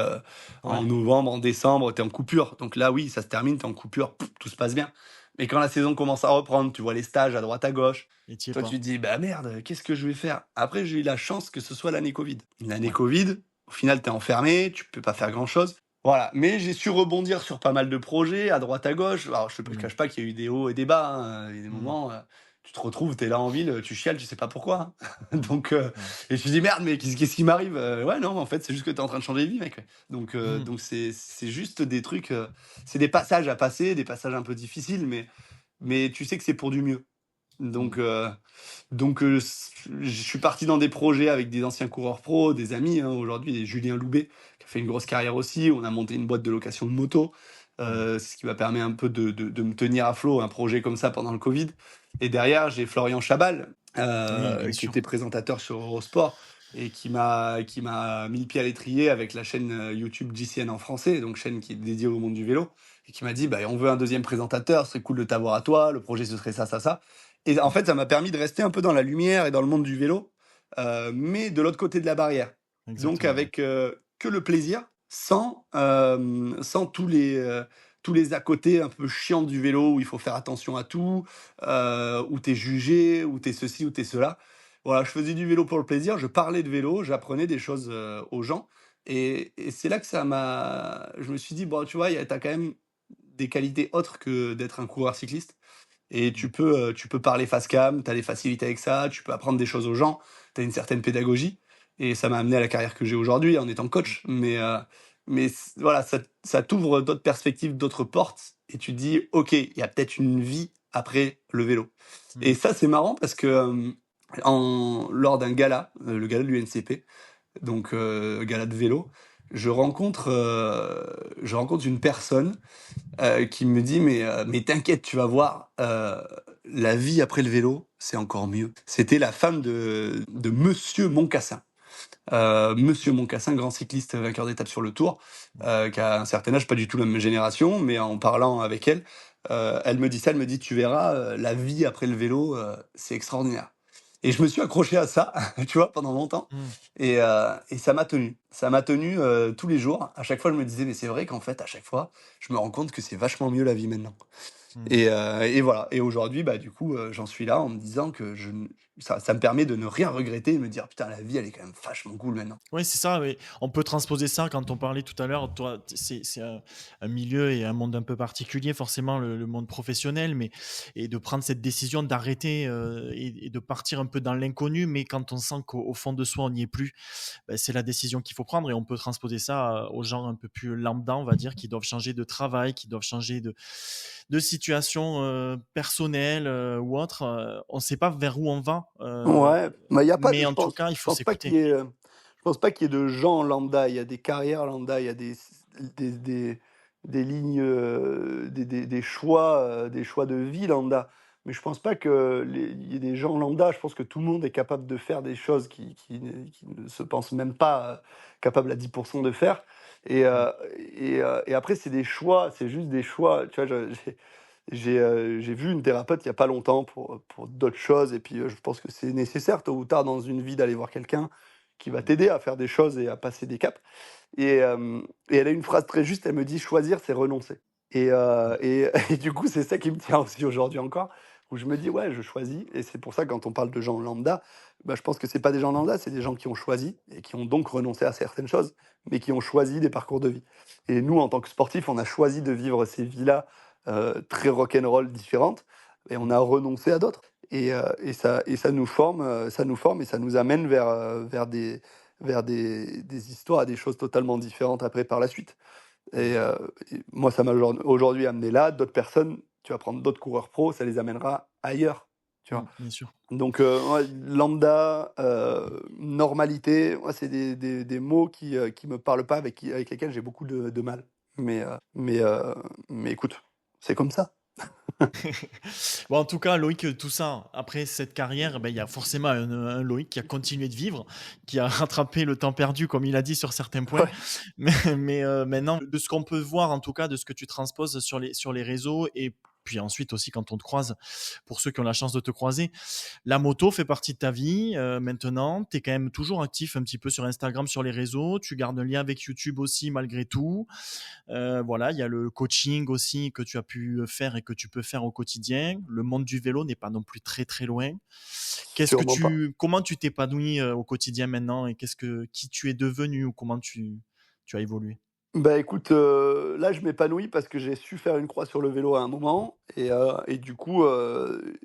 Speaker 1: en
Speaker 2: Ouais.
Speaker 1: novembre, en décembre, tu es en coupure. Donc là, oui, ça se termine, tu es en coupure, tout se passe bien. Mais quand la saison commence à reprendre, tu vois les stages à droite à gauche,
Speaker 2: Et tu y es
Speaker 1: toi, tu
Speaker 2: pas.
Speaker 1: te dis: «Bah, merde, qu'est-ce que je vais faire?» Après, j'ai eu la chance que ce soit l'année covid. L'année
Speaker 2: Ouais.
Speaker 1: covid, au final, tu es enfermé, tu peux pas faire grand-chose. Voilà, mais j'ai su rebondir sur pas mal de projets à droite à gauche. Alors je te
Speaker 2: Mmh.
Speaker 1: cache pas qu'il y a eu des hauts et des bas, hein. Il y a des
Speaker 2: Mmh.
Speaker 1: moments, tu te retrouves, tu es là en ville, tu chiales, tu sais pas pourquoi, hein. Donc
Speaker 2: Ouais.
Speaker 1: et tu te dis: «Merde, mais qu'est-ce qui m'arrive?» Ouais, non, en fait, c'est juste que tu es en train de changer de vie, mec, ouais.
Speaker 2: Mmh.
Speaker 1: Donc c'est juste des trucs, c'est des passages à passer, des passages un peu difficiles, mais tu sais que c'est pour du mieux.
Speaker 2: Mmh.
Speaker 1: Donc je suis parti dans des projets avec des anciens coureurs pro, des amis, hein, aujourd'hui, et Julien Loubet, qui a fait une grosse carrière aussi. On a monté une boîte de location de moto. C'est ce qui m'a permis un peu de me tenir à flot, un projet comme ça pendant le Covid. Et derrière, j'ai Florian Chabal,
Speaker 2: Oui, bien
Speaker 1: qui
Speaker 2: sûr.
Speaker 1: était présentateur sur Eurosport et qui m'a mis le pied à l'étrier avec la chaîne YouTube GCN en français, donc chaîne qui est dédiée au monde du vélo, et qui m'a dit bah, on veut un deuxième présentateur, ce serait cool de t'avoir à toi, le projet ce serait ça, ça, ça. Et en fait, ça m'a permis de rester un peu dans la lumière et dans le monde du vélo, mais de l'autre côté de la barrière. Donc
Speaker 2: Exactement, ouais.
Speaker 1: avec que le plaisir, sans tous les à côté un peu chiants du vélo où il faut faire attention à tout, où tu es jugé, où tu es ceci, où tu es cela. Voilà, je faisais du vélo pour le plaisir, je parlais de vélo, j'apprenais des choses aux gens. Et c'est là que je me suis dit, bon, tu vois, tu as quand même des qualités autres que d'être un coureur cycliste. Et
Speaker 2: Mmh.
Speaker 1: tu peux parler face cam, tu as des facilités avec ça, tu peux apprendre des choses aux gens, tu as une certaine pédagogie. Et ça m'a amené à la carrière que j'ai aujourd'hui en étant
Speaker 2: Mmh.
Speaker 1: coach. Voilà, ça t'ouvre d'autres perspectives, d'autres portes. Et tu te dis, OK, il y a peut-être une vie après le vélo.
Speaker 2: Mmh.
Speaker 1: Et ça, c'est marrant parce que lors d'un gala, le gala de l'UNCP, donc gala de vélo, je rencontre une personne qui me dit mais t'inquiète, tu vas voir, la vie après le vélo, c'est encore mieux. C'était la femme de Monsieur Moncassin. Monsieur Moncassin, grand cycliste vainqueur d'étape sur le Tour, qui a un certain âge, pas du tout la même génération, mais en parlant avec elle, elle me dit ça, elle me dit tu verras, la vie après le vélo, c'est extraordinaire. Et je me suis accroché à ça, tu vois, pendant longtemps.
Speaker 2: Mmh.
Speaker 1: Et ça m'a tenu. Ça m'a tenu tous les jours. À chaque fois, je me disais, mais c'est vrai qu'en fait, à chaque fois, je me rends compte que c'est vachement mieux la vie maintenant.
Speaker 2: Mmh.
Speaker 1: Et voilà. Et aujourd'hui, bah, du coup, j'en suis là en me disant que ça me permet de ne rien regretter et de me dire, putain, la vie, elle est quand même vachement cool maintenant.
Speaker 2: Oui, c'est ça, oui. On peut transposer ça quand on parlait tout à l'heure. Toi, c'est un milieu et un monde un peu particulier, forcément, le monde professionnel, mais et de prendre cette décision d'arrêter et de partir un peu dans l'inconnu, mais quand on sent qu'au fond de soi, on n'y est plus, ben, c'est la décision qu'il faut prendre et on peut transposer ça aux gens un peu plus lambda, on va dire, qui doivent changer de travail, qui doivent changer de situation personnelle ou autre. On ne sait pas vers où on va,
Speaker 1: Ouais, bah, il y a pas de
Speaker 2: mais en tout cas, il
Speaker 1: je
Speaker 2: faut
Speaker 1: pense pas
Speaker 2: s'écouter.
Speaker 1: je pense pas qu'il y ait de gens lambda. Il y a des carrières lambda, il y a des des des lignes, des choix de vie lambda. Mais je pense pas il y ait des gens lambda. Je pense que tout le monde est capable de faire des choses qui ne se pensent même pas, capables à 10 de faire. Et
Speaker 2: Mm.
Speaker 1: et après c'est des choix, c'est juste des choix. Tu vois, j'ai vu une thérapeute il y a pas longtemps pour d'autres choses et puis, je pense que c'est nécessaire tôt ou tard dans une vie d'aller voir quelqu'un qui va t'aider à faire des choses et à passer des caps. Et elle a une phrase très juste, elle me dit: «Choisir, c'est renoncer». Et du coup, c'est ça qui me tient aussi aujourd'hui encore, où je me dis: «Ouais, je choisis», et c'est pour ça quand on parle de gens lambda, bah, je pense que c'est pas des gens lambda, c'est des gens qui ont choisi et qui ont donc renoncé à certaines choses, mais qui ont choisi des parcours de vie. Et nous, en tant que sportifs, on a choisi de vivre ces vies-là, très rock'n'roll différentes, et on a renoncé à d'autres. Et ça nous forme et ça nous amène vers des histoires, des choses totalement différentes après par la suite. Et moi, ça m'a aujourd'hui amené là. D'autres personnes, tu vas prendre d'autres coureurs pro, ça les amènera ailleurs, tu vois?
Speaker 2: Bien sûr.
Speaker 1: Donc, ouais, lambda, normalité, moi, c'est des mots qui me parlent pas, avec lesquels j'ai beaucoup de mal. Mais, heu, mais, heu, mais écoute, c'est comme ça.
Speaker 2: Bon, en tout cas, Loïc, tout ça, après cette carrière, ben, il y a forcément un Loïc qui a continué de vivre, qui a rattrapé le temps perdu, comme il a dit sur certains points.
Speaker 1: Ouais.
Speaker 2: Mais maintenant, de ce qu'on peut voir, en tout cas, de ce que tu transposes sur les réseaux, et puis ensuite aussi quand on te croise, pour ceux qui ont la chance de te croiser, la moto fait partie de ta vie maintenant. Tu es quand même toujours actif un petit peu sur Instagram, sur les réseaux. Tu gardes un lien avec YouTube aussi, malgré tout. Voilà, il y a le coaching aussi que tu as pu faire et que tu peux faire au quotidien. Le monde du vélo n'est pas non plus très très loin.
Speaker 1: Sûrement pas.
Speaker 2: Comment tu t'épanouis au quotidien maintenant et qui tu es devenu ou comment tu as évolué?
Speaker 1: Bah, écoute, là, je m'épanouis parce que j'ai su faire une croix sur le vélo à un moment, et du coup,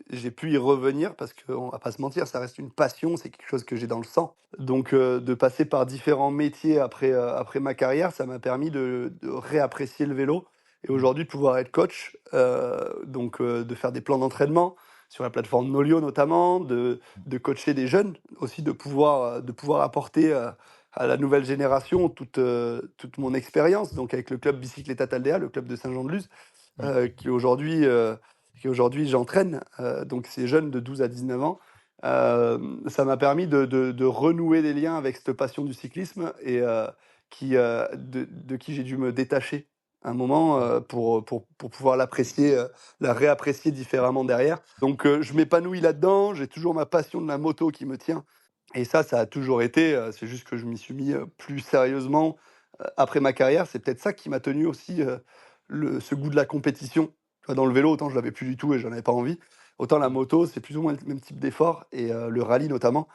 Speaker 1: j'ai pu y revenir parce qu'on va pas se mentir, ça reste une passion, c'est quelque chose que j'ai dans le sang. Donc, de passer par différents métiers après ma carrière, ça m'a permis de réapprécier le vélo, et
Speaker 2: Mmh.
Speaker 1: aujourd'hui de pouvoir être coach, donc, de faire des plans d'entraînement sur la plateforme Nolio notamment, de coacher des jeunes, aussi de pouvoir apporter, à la nouvelle génération toute mon expérience, donc avec le club Bicicleta Taldea, le club de Saint-Jean-de-Luz,
Speaker 2: Oui,
Speaker 1: qui aujourd'hui j'entraîne, donc ces jeunes de 12 à 19 ans. Ça m'a permis de renouer des liens avec cette passion du cyclisme et de qui j'ai dû me détacher un moment, pour pouvoir l'apprécier, la réapprécier différemment derrière. Donc je m'épanouis là-dedans, j'ai toujours ma passion de la moto qui me tient et ça a toujours été, c'est juste que je m'y suis mis, plus sérieusement, après ma carrière. C'est peut-être ça qui m'a tenu aussi, ce goût de la compétition. Tu vois, dans le vélo, autant je l'avais plus du tout et j'en avais pas envie. Autant la moto, c'est plus ou moins le même type d'effort et le rallye notamment.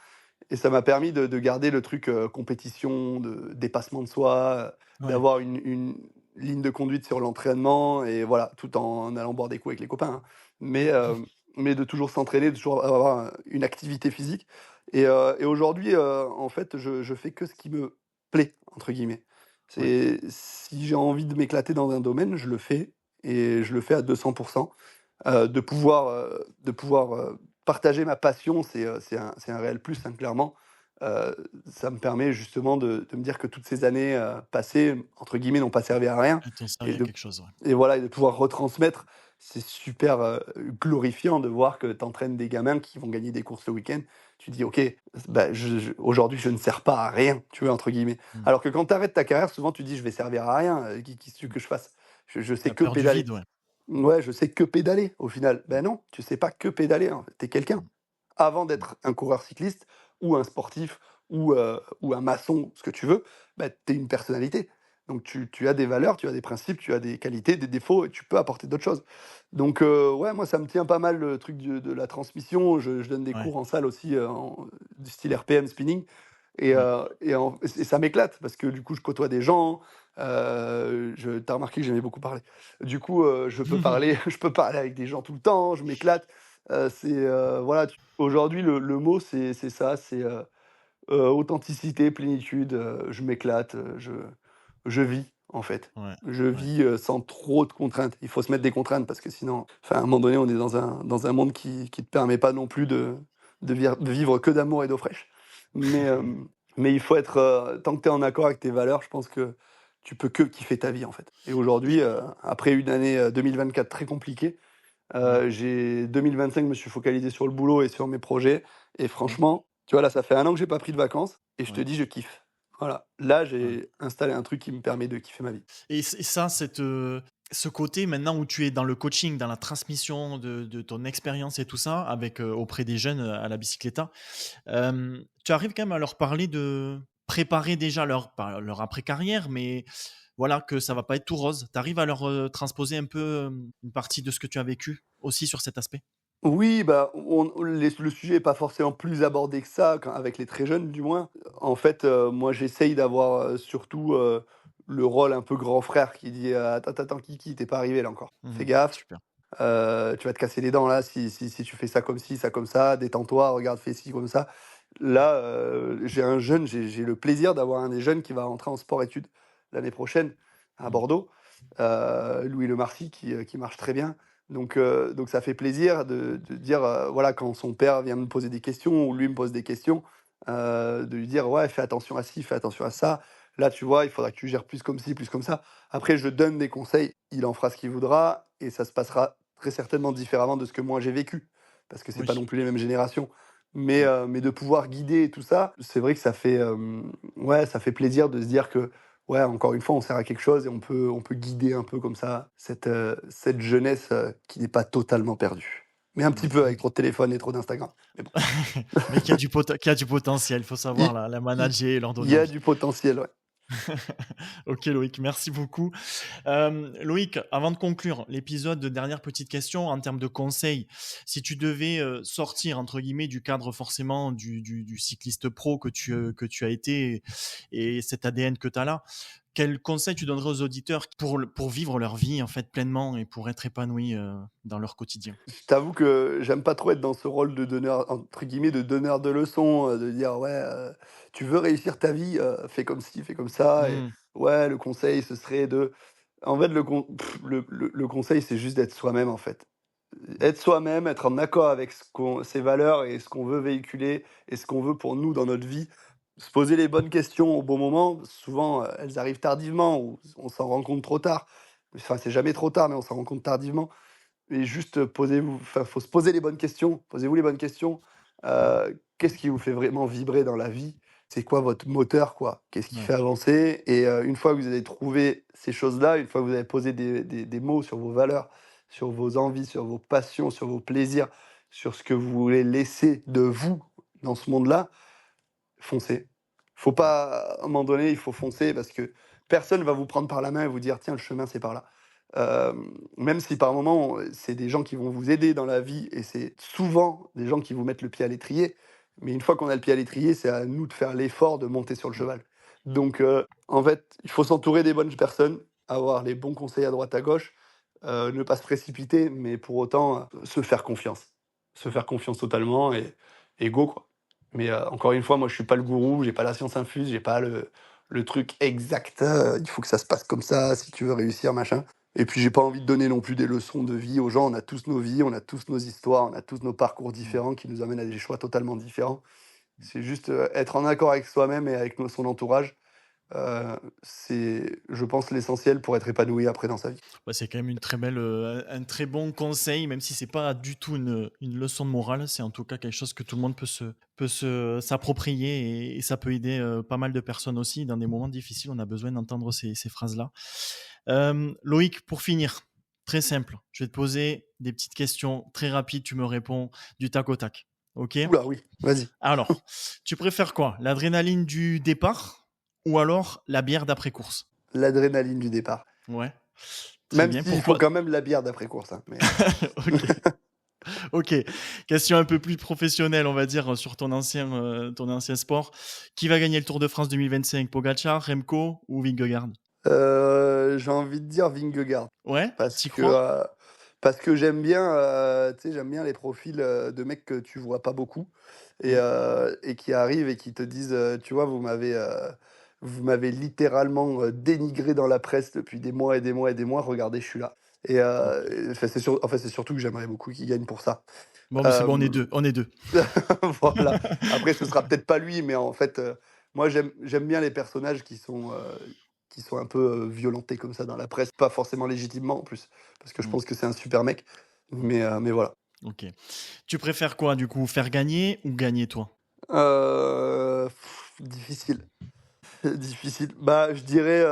Speaker 1: Et ça m'a permis de garder le truc, compétition, de dépassement de soi,
Speaker 2: ouais.
Speaker 1: d'avoir une ligne de conduite sur l'entraînement et voilà, tout en allant boire des coups avec les copains, hein. Mais, mais de toujours s'entraîner, de toujours avoir une activité physique et aujourd'hui, en fait, je fais que ce qui me «plaît» entre guillemets.
Speaker 2: Ouais.
Speaker 1: C'est si j'ai envie de m'éclater dans un domaine, je le fais et je le fais à 200. De pouvoir partager ma passion, c'est un réel plus, hein, clairement. Ça me permet justement de me dire que toutes ces années, passées, entre guillemets, «n'ont pas servi à rien»
Speaker 2: Elles t'ont
Speaker 1: et
Speaker 2: servi à
Speaker 1: de
Speaker 2: quelque chose, ouais.
Speaker 1: et voilà et de pouvoir retransmettre. C'est super, glorifiant de voir que tu entraînes des gamins qui vont gagner des courses le week-end. Tu dis: «OK, bah, aujourd'hui, je ne sers pas à rien», tu vois? Entre guillemets.
Speaker 2: Mmh.
Speaker 1: Alors que quand tu arrêtes ta carrière, souvent tu dis: «Je vais servir à rien, qu'est-ce que tu veux que je fasse? Je sais
Speaker 2: La
Speaker 1: que
Speaker 2: peur du
Speaker 1: pédaler».
Speaker 2: vide, ouais.
Speaker 1: Ouais, je sais que pédaler au final. Ben non, tu sais pas que pédaler, en fait. Tu es quelqu'un.
Speaker 2: Mmh.
Speaker 1: Avant
Speaker 2: Mmh.
Speaker 1: d'être un coureur cycliste ou un sportif ou un maçon, ce que tu veux, bah, tu es une personnalité. Donc tu as des valeurs, tu as des principes, tu as des qualités, des défauts et tu peux apporter d'autres choses. Donc ouais, moi ça me tient pas mal le truc de la transmission. Je donne des
Speaker 2: Ouais,
Speaker 1: cours en salle aussi, du style RPM spinning et,
Speaker 2: ouais.
Speaker 1: ça m'éclate parce que du coup je côtoie des gens. Tu as remarqué que j'aimais beaucoup parler. Du coup, je peux parler je peux parler avec des gens tout le temps, je m'éclate. Voilà, aujourd'hui le mot c'est ça, c'est, authenticité, plénitude, je m'éclate, je vis en fait.
Speaker 2: Ouais,
Speaker 1: Je
Speaker 2: ouais.
Speaker 1: vis, sans trop de contraintes. Il faut se mettre des contraintes parce que sinon, enfin, à un moment donné, on est dans un monde qui te permet pas non plus de vivre que d'amour et d'eau fraîche. Mais, mais il faut être, tant que tu es en accord avec tes valeurs, je pense que tu peux que kiffer ta vie en fait. Et
Speaker 2: Et
Speaker 1: aujourd'hui, après une année, 2024 très compliquée,
Speaker 2: ouais,
Speaker 1: j'ai 2025, je me suis focalisé sur le boulot et sur mes projets et
Speaker 2: ouais,
Speaker 1: franchement, tu vois, là, ça fait 1 an que j'ai pas pris de vacances et je te
Speaker 2: ouais,
Speaker 1: dis, je kiffe. Voilà. Là,
Speaker 2: ouais.
Speaker 1: j'ai installé un truc qui me permet de kiffer ma vie.
Speaker 2: Et ça, ce côté maintenant où tu es dans le coaching, dans la transmission de ton expérience et tout ça avec, auprès des jeunes, à la bicycletta, tu arrives quand même à leur parler de préparer déjà leur pas leur après-carrière, mais voilà, que ça va pas être tout rose. Tu arrives à leur, transposer un peu, une partie de ce que tu as vécu aussi sur cet aspect?
Speaker 1: Oui, bah, le sujet est pas forcément plus abordé que ça, avec les très jeunes, du moins. En fait, moi, j'essaye d'avoir surtout le rôle un peu grand frère qui dit attends, attends, Kiki, t'es pas arrivé là encore. Fais
Speaker 2: Mmh.
Speaker 1: gaffe,
Speaker 2: Super.
Speaker 1: tu vas te casser les dents là si tu fais ça comme ci, ça comme ça, détends-toi, regarde, fais ci comme ça. Là, j'ai un jeune, j'ai le plaisir d'avoir un des jeunes qui va rentrer en sport-études l'année prochaine à
Speaker 2: Mmh.
Speaker 1: Bordeaux, Louis Lemarcy qui marche très bien. Donc ça fait plaisir de dire, voilà, quand son père vient me poser des questions ou lui me pose des questions, de lui dire: «Ouais, fais attention à ci, fais attention à ça. Là, tu vois, il faudra que tu gères plus comme ci, plus comme ça». Après, je donne des conseils, il en fera ce qu'il voudra et ça se passera très certainement différemment de ce que moi j'ai vécu, parce que c'est pas non
Speaker 2: Oui.
Speaker 1: plus les mêmes générations. Mais,
Speaker 2: Mmh.
Speaker 1: mais de pouvoir guider et tout ça, c'est vrai que ça fait, ouais, ça fait plaisir de se dire que, ouais, encore une fois, on sert à quelque chose et on peut guider un peu comme ça cette jeunesse, qui n'est pas totalement perdue. Mais un petit
Speaker 2: Ouais.
Speaker 1: peu avec
Speaker 2: Donc
Speaker 1: trop de téléphone et trop d'Instagram. Mais bon,
Speaker 2: mais qui a du potentiel, il faut savoir
Speaker 1: il
Speaker 2: la
Speaker 1: il
Speaker 2: manager et leur
Speaker 1: il
Speaker 2: donner
Speaker 1: y a
Speaker 2: envie.
Speaker 1: du potentiel, ouais.
Speaker 2: OK Loïc, merci beaucoup. Loïc, avant de conclure l'épisode, dernière petite question en termes de conseils. Si tu devais, «sortir» entre guillemets du cadre forcément du cycliste pro que tu as été et cet ADN que tu as là, quel conseil tu donnerais aux auditeurs pour vivre leur vie en fait pleinement et pour être épanouis, dans leur quotidien?
Speaker 1: Je t'avoue que j'aime pas trop être dans ce rôle de donneur, entre guillemets, de donneur de leçons, de dire: «Ouais, tu veux réussir ta vie, fais comme ci, fais comme ça» et
Speaker 2: Mmh.
Speaker 1: ouais, le conseil, ce serait de en fait, le conseil, c'est juste d'être soi-même, en fait.
Speaker 2: Mmh.
Speaker 1: Être soi-même, être en accord avec ses valeurs et ce qu'on veut véhiculer et ce qu'on veut pour nous dans notre vie. Se poser les bonnes questions au bon moment, souvent, elles arrivent tardivement ou on s'en rend compte trop tard. Enfin, c'est jamais trop tard, mais on s'en rend compte tardivement. Et juste, posez-vous enfin, faut se poser les bonnes questions. Posez-vous les bonnes questions. Qu'est-ce qui vous fait vraiment vibrer dans la vie? C'est quoi votre moteur, quoi? Qu'est-ce qui
Speaker 2: Ouais.
Speaker 1: fait avancer? Et une fois que vous avez trouvé ces choses-là, une fois que vous avez posé des mots sur vos valeurs, sur vos envies, sur vos passions, sur vos plaisirs, sur ce que vous voulez laisser de vous dans ce monde-là, foncez. Faut pas à un moment donné, il faut foncer parce que personne va vous prendre par la main et vous dire: «Tiens, le chemin, c'est par là». Même si par moment, c'est des gens qui vont vous aider dans la vie et c'est souvent des gens qui vous mettent le pied à l'étrier, mais une fois qu'on a le pied à l'étrier, c'est à nous de faire l'effort de monter sur le
Speaker 2: Mmh.
Speaker 1: cheval. Donc en fait, il faut s'entourer des bonnes personnes, avoir les bons conseils à droite à gauche, ne pas se précipiter, mais pour autant, se faire confiance. Se faire confiance totalement et go, quoi. Mais encore une fois, moi, je suis pas le gourou, j'ai pas la science infuse, j'ai pas le truc exact, il faut que ça se passe comme ça si tu veux réussir, machin. Et puis j'ai pas envie de donner non plus des leçons de vie aux gens. On a tous nos vies, on a tous nos histoires, on a tous nos parcours
Speaker 2: Mmh.
Speaker 1: différents qui nous amènent à des choix totalement différents. C'est juste, être en accord avec soi-même et avec son entourage, c'est, je pense, l'essentiel pour être épanoui après dans sa vie.
Speaker 2: Ouais, c'est quand même une très belle, un très bon conseil, même si c'est pas du tout une leçon de morale. C'est en tout cas quelque chose que tout le monde s'approprier et ça peut aider pas mal de personnes aussi. Dans des moments difficiles, on a besoin d'entendre ces phrases-là. Loïc, pour finir, très simple. Je vais te poser des petites questions très rapides. Tu me réponds du tac au tac. Ok?
Speaker 1: Ouh là, oui, vas-y.
Speaker 2: Alors, tu préfères quoi? L'adrénaline du départ ou alors la bière d'après-course?
Speaker 1: L'adrénaline du départ.
Speaker 2: Ouais, très
Speaker 1: Même
Speaker 2: bien.
Speaker 1: s'il faut
Speaker 2: Pourquoi?
Speaker 1: quand même la bière d'après course, hein, mais
Speaker 2: Ok. Ok, question un peu plus professionnelle, on va dire, sur ton ancien sport. Qui va gagner le Tour de France 2025? Pogacar, Remco ou Vingegaard?
Speaker 1: j'ai envie de dire Vingegaard
Speaker 2: Ouais,
Speaker 1: parce
Speaker 2: t'y
Speaker 1: que,
Speaker 2: crois?
Speaker 1: heu, parce que j'aime bien, tu sais, j'aime bien les profils, de mecs que tu vois pas beaucoup
Speaker 2: Mm.
Speaker 1: et qui arrivent et qui te disent, «Tu vois, vous m'avez littéralement, dénigré dans la presse depuis des mois et des mois et des mois, regardez, je suis là».
Speaker 2: Ok.
Speaker 1: Enfin, c'est surtout que j'aimerais beaucoup qu'il gagne pour ça.
Speaker 2: Bon, mais c'est bon, on est
Speaker 1: Hem,
Speaker 2: deux, on est deux.
Speaker 1: voilà. Après, ce sera peut-être pas lui, mais en fait, moi, j'aime bien les personnages qui sont un peu, violentés comme ça dans la presse, pas forcément légitimement en plus, parce que je
Speaker 2: Mm.
Speaker 1: pense que c'est un super mec, mais voilà.
Speaker 2: Ok. Tu préfères quoi, du coup, faire gagner ou gagner toi?
Speaker 1: Difficile, difficile. Bah, je dirais,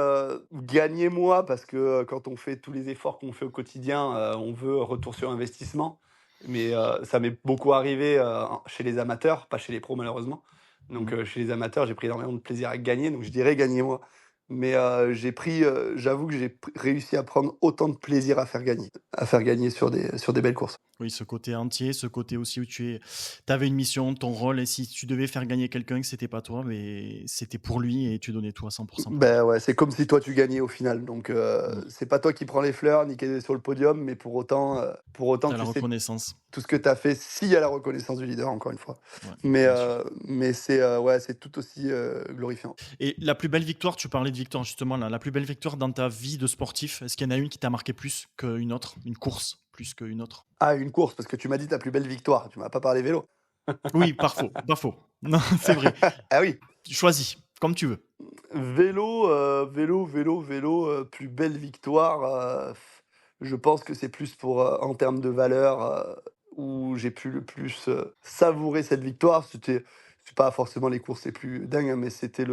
Speaker 1: gagner moi parce que, quand on fait tous les efforts qu'on fait au quotidien, on veut retour sur investissement. Mais, ça m'est beaucoup arrivé, chez les amateurs, pas chez les pros malheureusement. Donc,
Speaker 2: Mm.
Speaker 1: chez les amateurs, j'ai pris énormément de plaisir à gagner, donc je dirais gagner moi. Mais, j'avoue que j'ai réussi à prendre autant de plaisir à faire gagner sur des belles courses.
Speaker 2: Oui, ce côté entier, ce côté aussi où avais une mission, ton rôle, et si tu devais faire gagner quelqu'un, que c'était pas toi, mais c'était pour lui et tu donnais tout à 100% pour lui.
Speaker 1: Ben ouais, c'est comme si toi tu gagnais au final. Donc,
Speaker 2: Mm.
Speaker 1: c'est pas toi qui prends les fleurs ni qui est sur le podium, mais pour autant
Speaker 2: T'as la
Speaker 1: tu sais
Speaker 2: reconnaissance.
Speaker 1: tout ce que tu as fait, s'il y a la reconnaissance du leader, encore une fois.
Speaker 2: Ouais, bien sûr.
Speaker 1: Mais c'est, ouais, c'est tout aussi, glorifiant.
Speaker 2: Et la plus belle victoire, tu parlais de victoire justement là, la plus belle victoire dans ta vie de sportif, est-ce qu'il y en a une qui t'a marqué plus qu'une autre, une course plus qu'une autre?
Speaker 1: Ah, une course, parce que tu m'as dit ta plus belle victoire, tu m'as pas parlé vélo.
Speaker 2: Oui, pas faux, pas faux. Non, c'est vrai.
Speaker 1: Ah oui,
Speaker 2: Tu choisis, comme tu veux.
Speaker 1: vélo, plus belle victoire, je pense que c'est plus pour, en termes de valeur, où j'ai pu le plus, savourer cette victoire. C'est pas forcément les courses les plus dingues, hein, mais c'était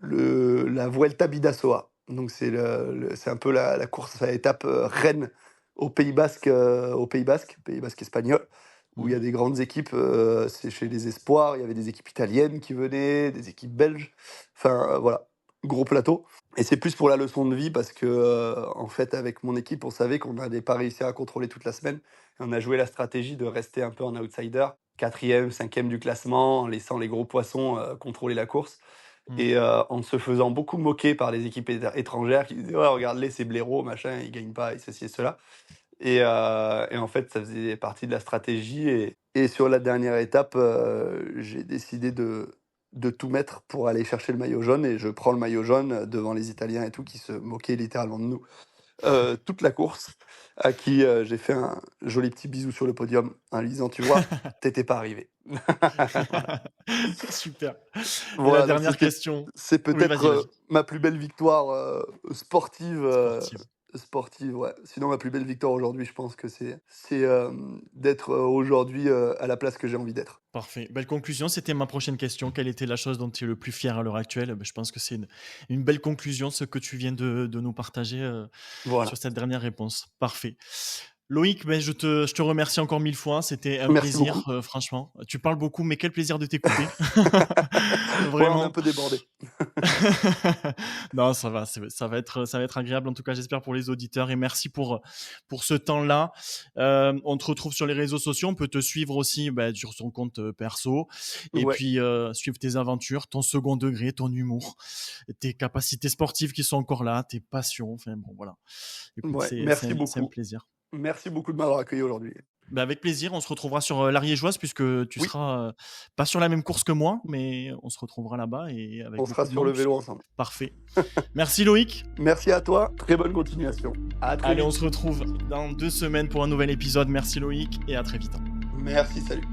Speaker 1: la Vuelta Bidasoa. Donc c'est un peu la course à étapes, reine Pays Basque espagnol, où il y
Speaker 2: Mhm.
Speaker 1: a des grandes équipes, c'est chez les espoirs, il y avait des équipes italiennes qui venaient, des équipes belges, enfin, voilà, gros plateau. Et c'est plus pour la leçon de vie parce que, en fait, avec mon équipe, on savait qu'on n'allait pas réussir à contrôler toute la semaine. Et on a joué la stratégie de rester un peu en outsider, quatrième, cinquième du classement, en laissant les gros poissons, contrôler la course.
Speaker 2: Mhm.
Speaker 1: Et en se faisant beaucoup moquer par les équipes étrangères qui disaient: «Ouais, regarde-les, c'est blaireaux, machin, ils gagnent pas et ceci et cela». Et en fait, ça faisait partie de la stratégie. Et sur la dernière étape, j'ai décidé de tout mettre pour aller chercher le maillot jaune et je prends le maillot jaune devant les Italiens et tout qui se moquaient littéralement de nous.
Speaker 3: toute la course, à qui j'ai fait un joli petit bisou sur le podium en lui disant: «Tu vois, t'étais pas arrivé».
Speaker 2: Super. Et la
Speaker 3: Voilà, donc
Speaker 2: dernière question.
Speaker 3: c'est
Speaker 2: Oui,
Speaker 3: peut-être,
Speaker 2: vas-y, vas-y.
Speaker 3: ma plus belle victoire, sportive,
Speaker 2: Sportive.
Speaker 3: sportive, ouais. Sinon ma plus belle victoire aujourd'hui, je pense que c'est d'être, aujourd'hui, à la place que j'ai envie d'être.
Speaker 2: Parfait. Belle conclusion. C'était ma prochaine question. Quelle était la chose dont tu es le plus fier à l'heure actuelle? Je pense que c'est une belle conclusion, ce que tu viens de nous partager sur
Speaker 3: Voilà.
Speaker 2: cette dernière réponse. Parfait. Loïc, je te remercie encore 1000 fois. C'était un
Speaker 3: Merci beaucoup.
Speaker 2: plaisir, franchement. Tu parles beaucoup, mais quel plaisir de t'écouter.
Speaker 3: Ouais, on est un
Speaker 2: Vraiment.
Speaker 3: peu débordés.
Speaker 2: Non, ça va, ça va être agréable en tout cas, j'espère pour les auditeurs et merci pour ce temps-là. On te retrouve sur les réseaux sociaux, on peut te suivre aussi sur ton compte perso et
Speaker 3: Ouais,
Speaker 2: puis suivre tes aventures, ton second degré, ton humour, tes capacités sportives qui sont encore là, tes passions. Enfin bon, voilà. Écoute,
Speaker 3: ouais,
Speaker 2: c'est
Speaker 3: merci
Speaker 2: un
Speaker 3: beaucoup.
Speaker 2: plaisir.
Speaker 3: Merci beaucoup de m'avoir accueilli aujourd'hui.
Speaker 2: Avec plaisir, on se retrouvera sur l'Ariégeoise puisque tu
Speaker 3: Oui,
Speaker 2: seras pas sur la même course que moi, mais on se retrouvera là-bas et avec
Speaker 3: on sera
Speaker 2: beaucoup de
Speaker 3: sur le
Speaker 2: monde.
Speaker 3: vélo ensemble.
Speaker 2: Parfait. Merci Loïc.
Speaker 3: Merci à toi, très bonne continuation. À très
Speaker 2: Allez, on
Speaker 3: vite.
Speaker 2: se retrouve dans 2 semaines pour un nouvel épisode. Merci Loïc et à très vite.
Speaker 3: Merci, salut.